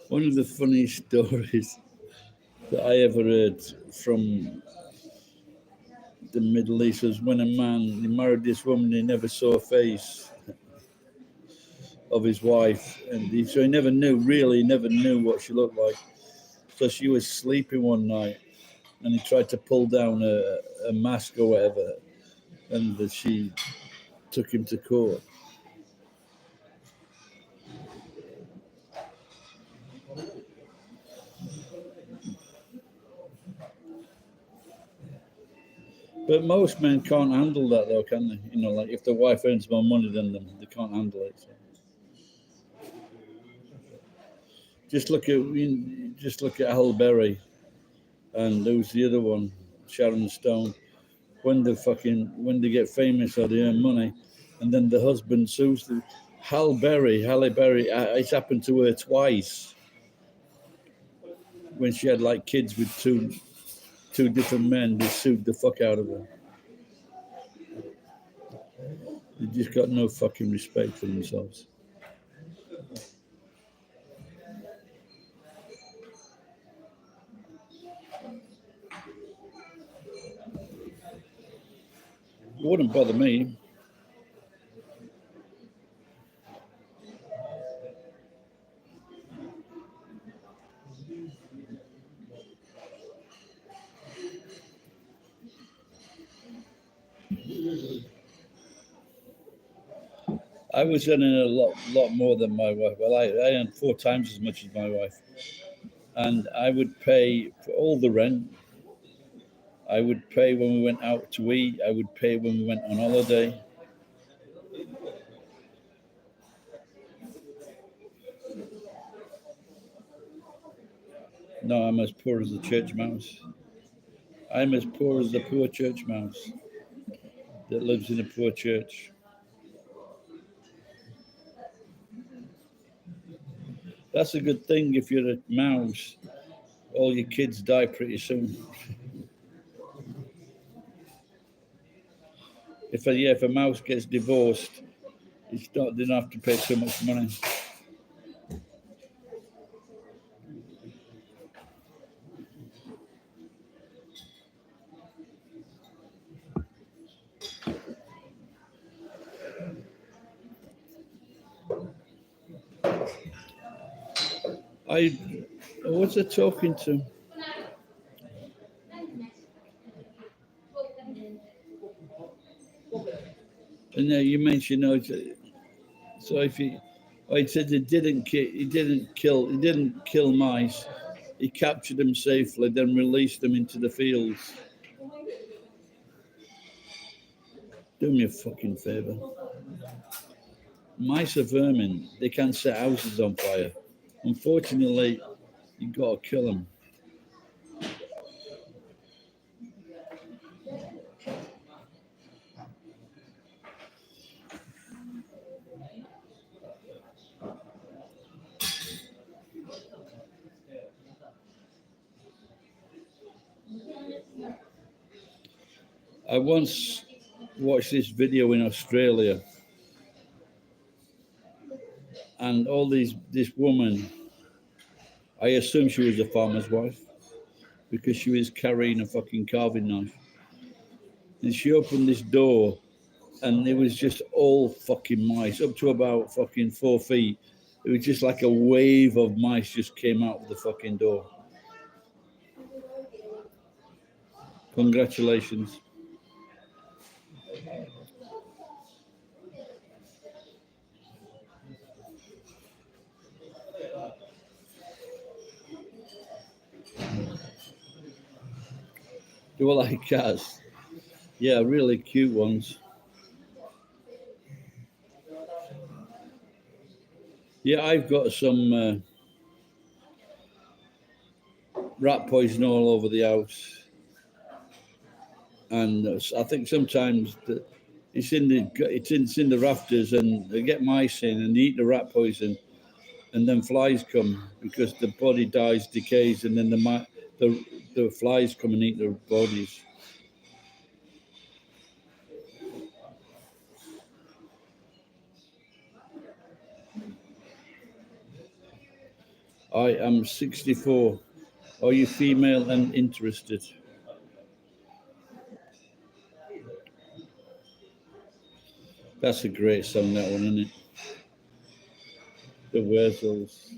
One of the funniest stories that I ever heard from the Middle East was when a man, he married this woman, he never saw a face of his wife, and so he never knew what she looked like. So she was sleeping one night, and he tried to pull down a mask or whatever, and she took him to court. But most men can't handle that, though, can they? Like if the wife earns more money than them, they can't handle it. So. Just look at Halle Berry, and who's the other one, Sharon Stone. when they get famous or they earn money, and then the husband sues them. Halle Berry, it's happened to her twice when she had like kids with two different men. They sued the fuck out of her. They just got no fucking respect for themselves. It wouldn't bother me. I was earning a lot more than my wife. Well, I earned 4 times as much as my wife, and I would pay for all the rent. I would pay when we went out to eat. I would pay when we went on holiday. No, I'm as poor as the church mouse. I'm as poor as the poor church mouse that lives in a poor church. That's a good thing if you're a mouse. All your kids die pretty soon. If a mouse gets divorced, they don't have to pay so much money. What's it talking to? And you mentioned, so if he, it said he didn't kill mice. He captured them safely, then released them into the fields. Do me a fucking favor. Mice are vermin. They can set houses on fire. Unfortunately, you got to kill them. I once watched this video in Australia, and this woman, I assume she was a farmer's wife because she was carrying a fucking carving knife. And she opened this door, and it was just all fucking mice, up to about fucking 4 feet. It was just like a wave of mice just came out of the fucking door. Congratulations. Do I like cats? Yeah, really cute ones. Yeah, I've got some rat poison all over the house, and I think sometimes it's in the rafters, and they get mice in and they eat the rat poison, and then flies come because the body dies, decays, and then the flies come and eat their bodies. I am 64. Are you female and interested? That's a great song, that one, isn't it? The Wurzels.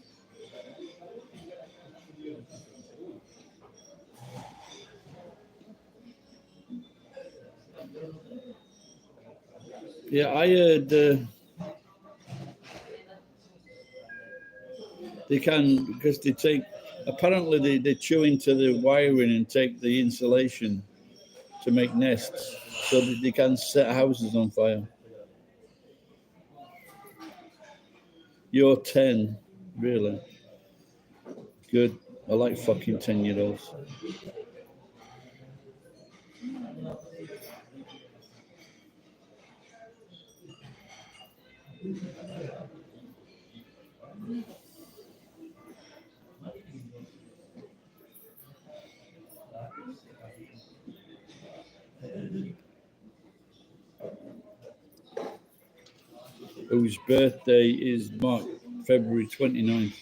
Yeah, I heard they can, because apparently they chew into the wiring and take the insulation to make nests so that they can set houses on fire. You're 10, really? Good. I like fucking 10-year-olds. Whose birthday is February 29th.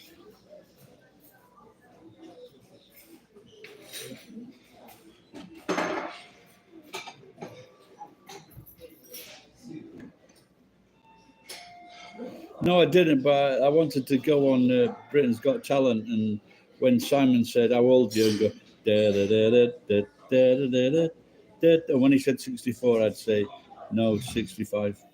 No, I didn't, but I wanted to go on Britain's Got Talent, and when Simon said, "How old are you?" and go, da da da da da da da da da, and when he said 64, I'd say, no, 65.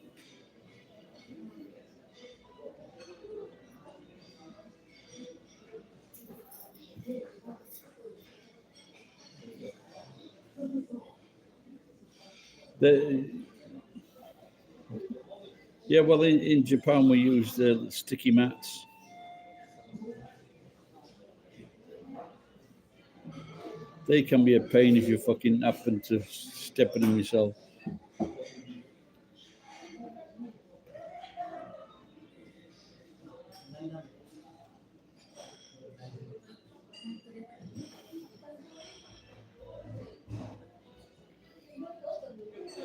Yeah, well, in Japan we use the sticky mats. They can be a pain if you fucking happen to step in them yourself.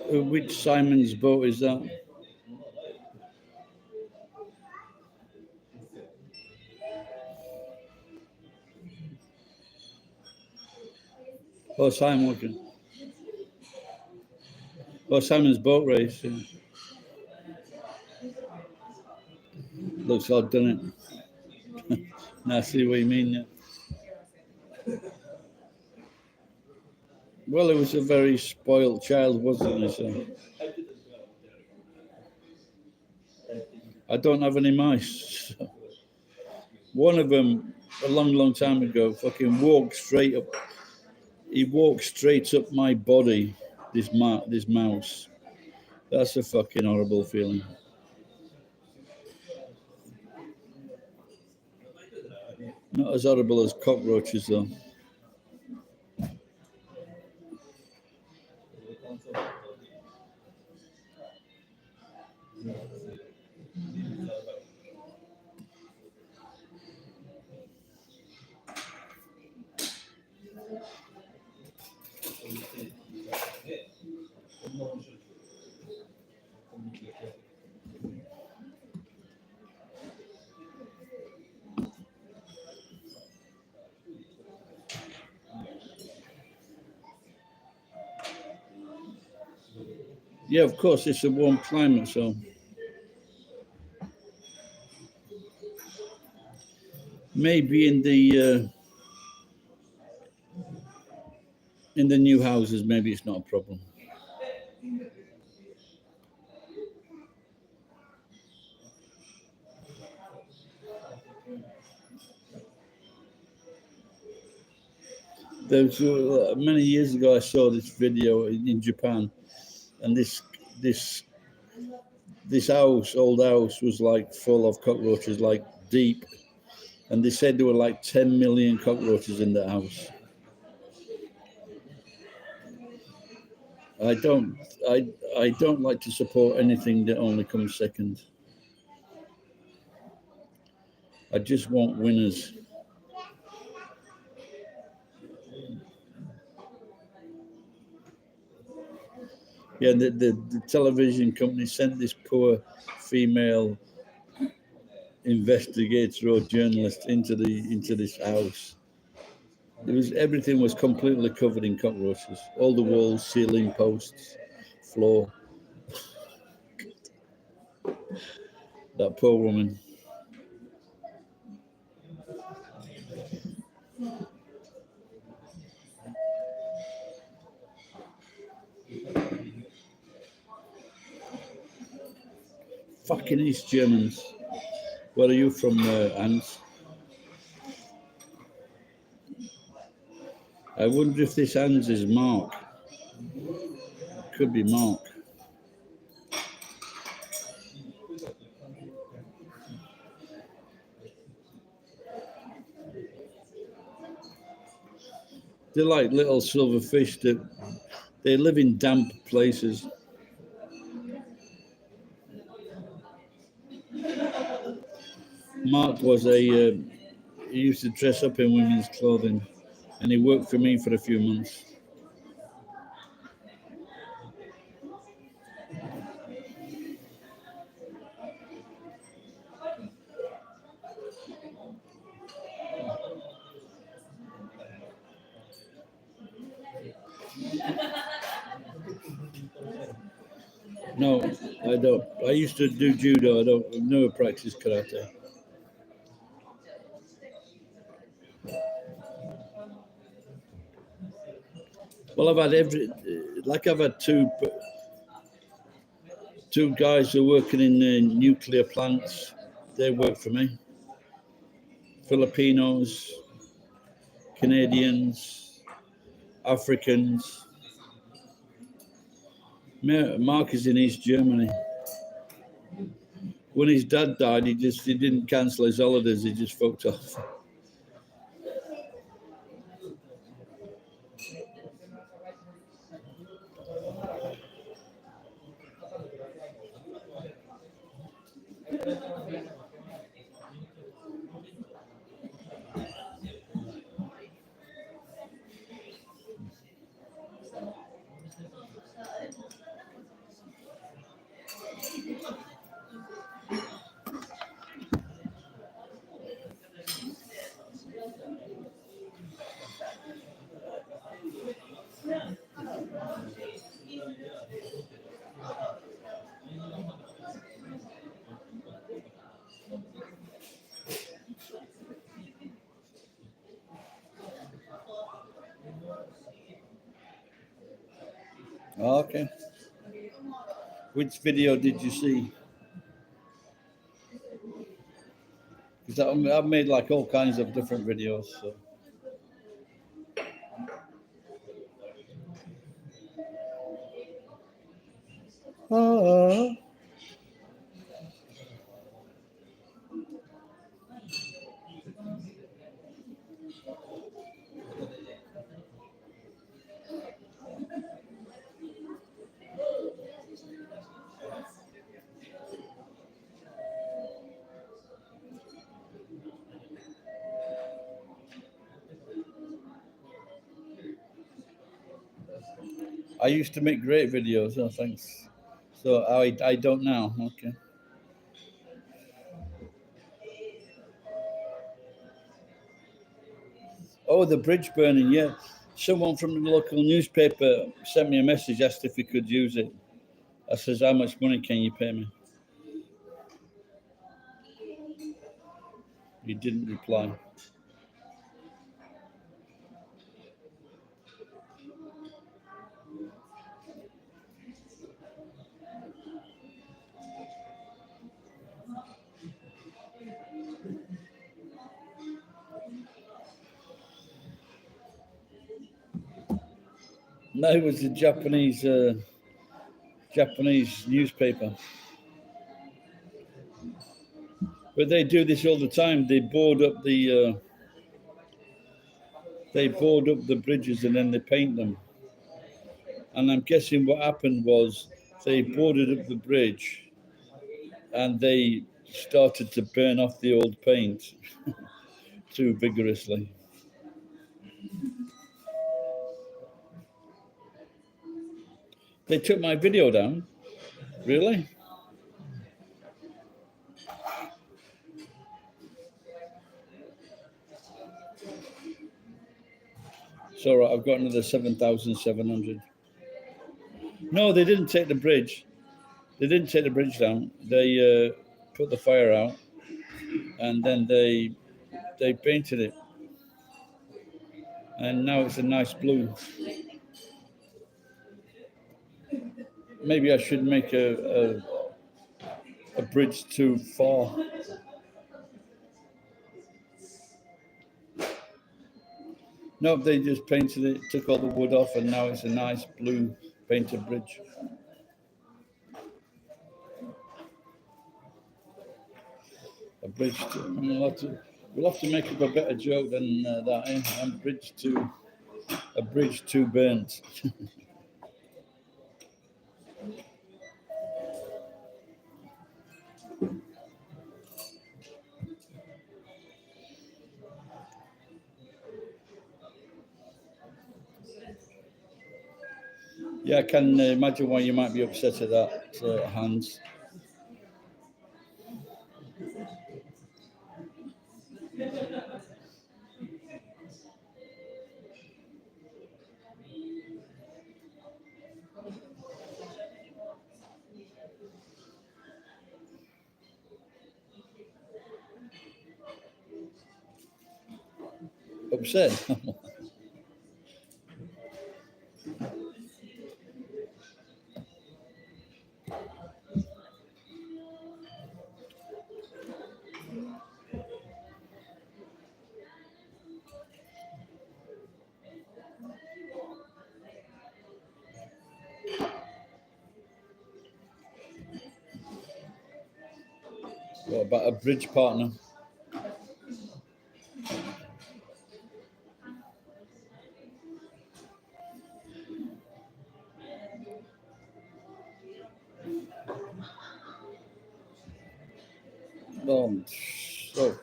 Which Simon's boat is that? Oh, Simon, okay. Oh, Simon's boat race. Yeah. Looks odd, doesn't it? Now I see what you mean. Yeah. Well, he was a very spoiled child, wasn't he? So I don't have any mice. So. One of them, a long, long time ago, fucking walked straight up. He walked straight up my body. This mouse. That's a fucking horrible feeling. Not as horrible as cockroaches, though. Yeah, of course, it's a warm climate, so maybe in the new houses, maybe it's not a problem. There was many years ago I saw this video in Japan, and this old house was like full of cockroaches, like deep, and they said there were like 10 million cockroaches in that house. I don't like to support anything that only comes second. I just want winners. Yeah, the television company sent this poor female investigator or journalist into this house. Everything was completely covered in cockroaches. All the walls, ceiling, posts, floor. That poor woman. Fucking East Germans. Where are you from, Hans? I wonder if this Hans is Mark. Could be Mark. They're like little silver fish that they live in damp places. Mark was a, he used to dress up in women's clothing, and he worked for me for a few months. No, I don't. I used to do judo. I've never practiced karate. Well, I've had I've had two guys who are working in nuclear plants. They work for me. Filipinos, Canadians, Africans. Mark is in East Germany. When his dad died, he didn't cancel his holidays. He just fucked off. Okay. Which video did you see? Because I've made like all kinds of different videos. So. I used to make great videos. Oh, thanks. So I don't now. Okay. Oh, the bridge burning. Yeah. Someone from the local newspaper sent me a message, asked if we could use it. I says, how much money can you pay me? He didn't reply. No, it was the Japanese newspaper. But they do this all the time. They board up the bridges and then they paint them. And I'm guessing what happened was they boarded up the bridge and they started to burn off the old paint too vigorously. They took my video down. Really? It's all right. I've got another 7,700. No, they didn't take the bridge. They didn't take the bridge down. They put the fire out, and then they painted it, and now it's a nice blue. Maybe I should make a bridge too far. No, they just painted it, took all the wood off, and now it's a nice blue painted bridge. A bridge to, we'll have to make up a better joke than that. A bridge too burnt. Yeah, I can imagine why you might be upset at that, Hans. Upset? What about a bridge partner? So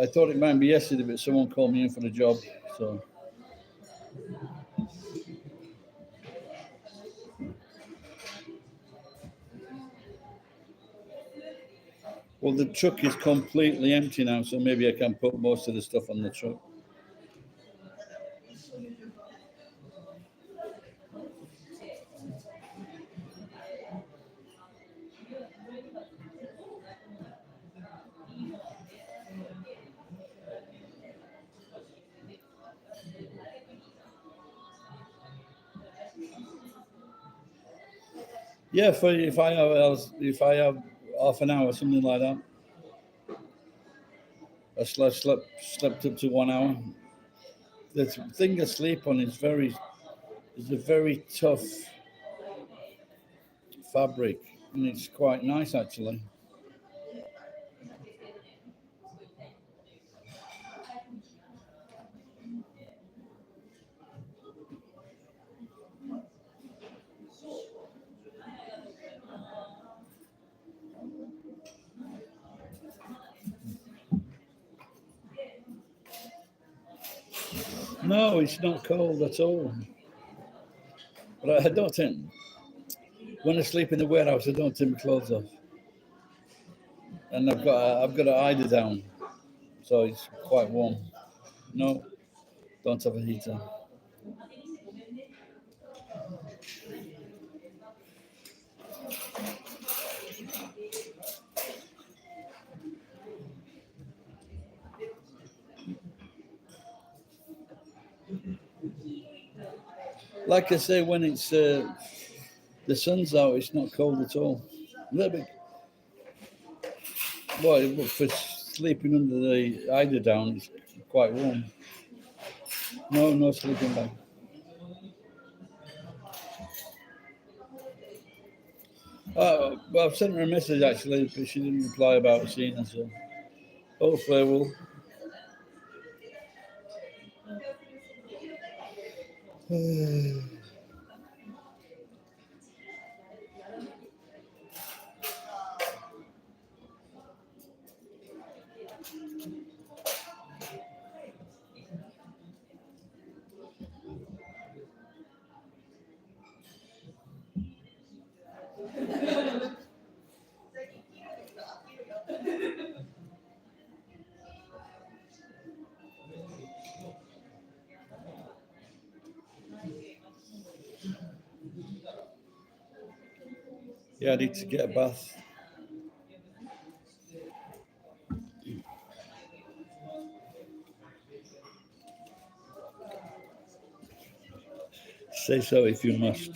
I thought it might be yesterday, but someone called me in for the job. So well, the truck is completely empty now, so maybe I can put most of the stuff on the truck. Yeah, if I have half an hour, something like that. I slept up to 1 hour. The thing I sleep on is a very tough fabric, and it's quite nice actually. No, it's not cold at all. But I don't think when I sleep in the warehouse, I don't take my clothes off, and I've got a hider down, so it's quite warm. No, don't have a heater. Like I say, when it's the sun's out, it's not cold at all. A little bit. Well, but for sleeping under the eider down, it's quite warm. No, no sleeping bag. Well, I've sent her a message actually, but she didn't reply about seeing her. So hopefully I will. Yeah, I need to get a bath. Say so if you must.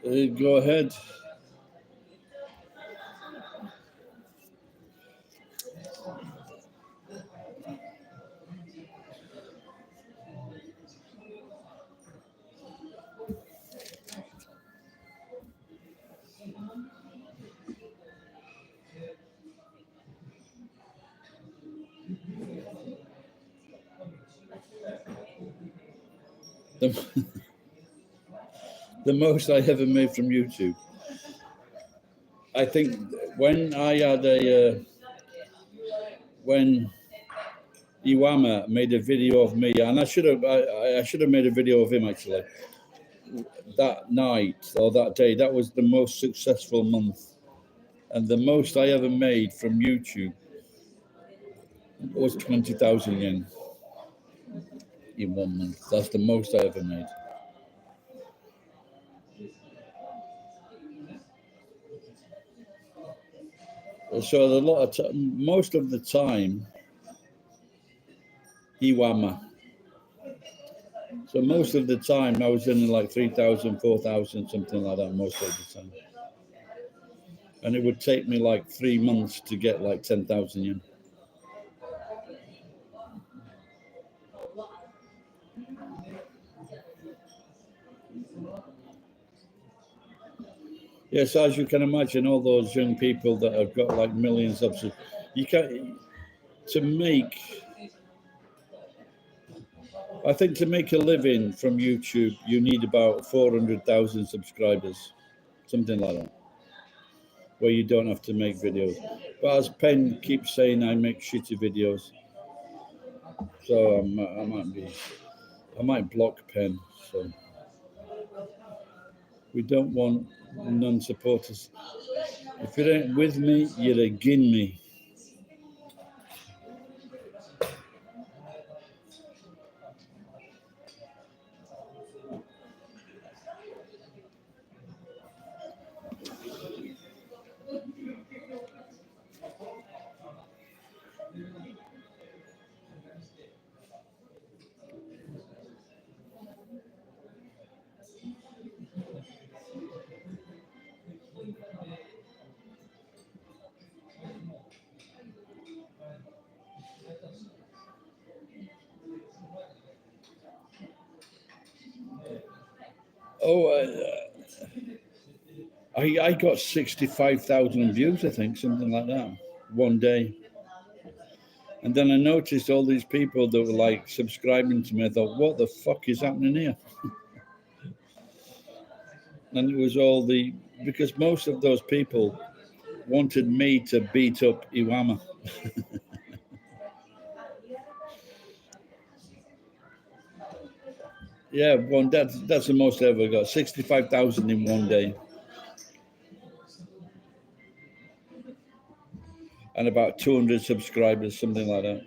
Go ahead. The, the most I ever made from YouTube. I think when I had when Iwama made a video of me, and I should have made a video of him actually. That night or that day, that was the most successful month, and the most I ever made from YouTube was 20,000 yen in 1 month. That's the most I ever made. So a lot of most of the time, Iwama. So most of the time, I was in like 3,000, 4,000, something like that. Most of the time, and it would take me like 3 months to get like 10,000 yen. Yes, as you can imagine, all those young people that have got like millions of you can't to make. I think to make a living from YouTube, you need about 400,000 subscribers, something like that, where you don't have to make videos. But as Penn keeps saying, I make shitty videos, so I might block Penn. So we don't want non-supporters. If you ain't with me, you're against me. Oh, I got 65,000 views, I think, something like that, one day. And then I noticed all these people that were like subscribing to me. I thought, what the fuck is happening here? And it was all because most of those people wanted me to beat up Iwama. Yeah, that's the most I ever got. 65,000 in one day. And about 200 subscribers, something like that.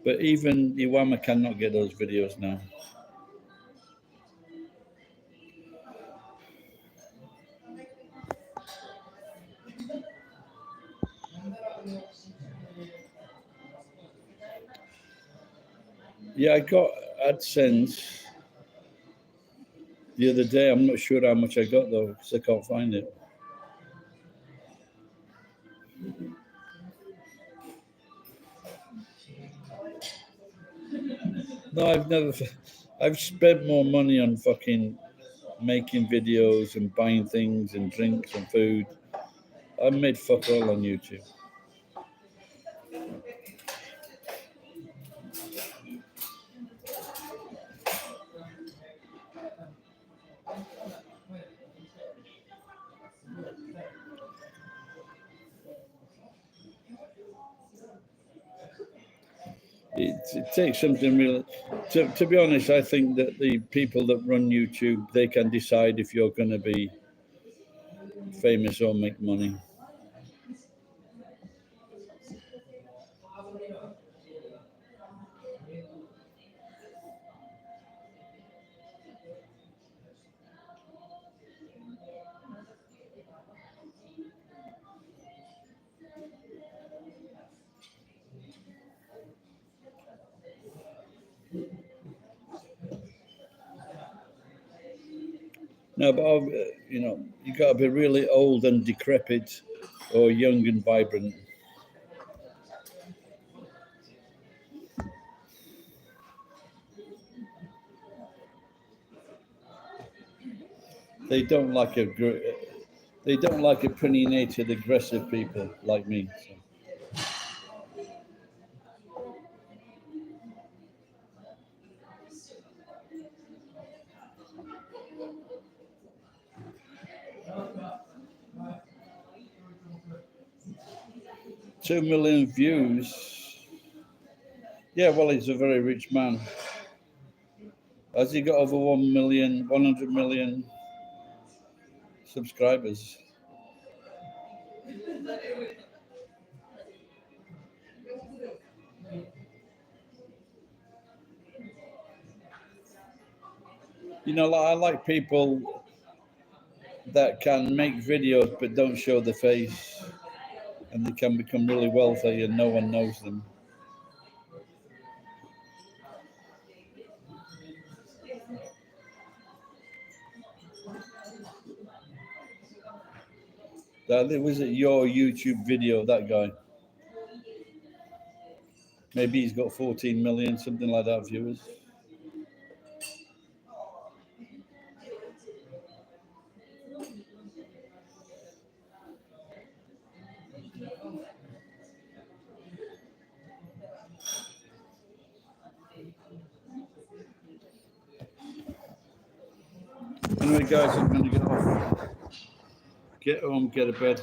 But even Iwama cannot get those videos now. Yeah, I got AdSense the other day. I'm not sure how much I got though, because I can't find it. No, I've spent more money on fucking making videos and buying things and drinks and food. I've made fuck all on YouTube. It takes something real. To be honest, I think that the people that run YouTube, they can decide if you're going to be famous or make money. No, but you know, you got to be really old and decrepit, or young and vibrant. They don't like they don't like opinionated, aggressive people like me. So. 2 million views. Yeah, well, he's a very rich man. Has he got over 1 million, 100 million subscribers? You know, I like people that can make videos but don't show the face, and they can become really wealthy and no one knows them. That was it. Your YouTube video, that guy. Maybe he's got 14 million, something like that, viewers. Anyway, guys, I'm going to get off. Get home, get to bed.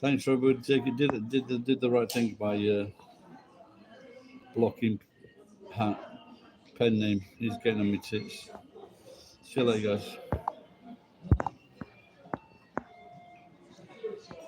Thanks for everybody taking did the right thing by blocking pen name. He's getting on my tits. See you later, guys.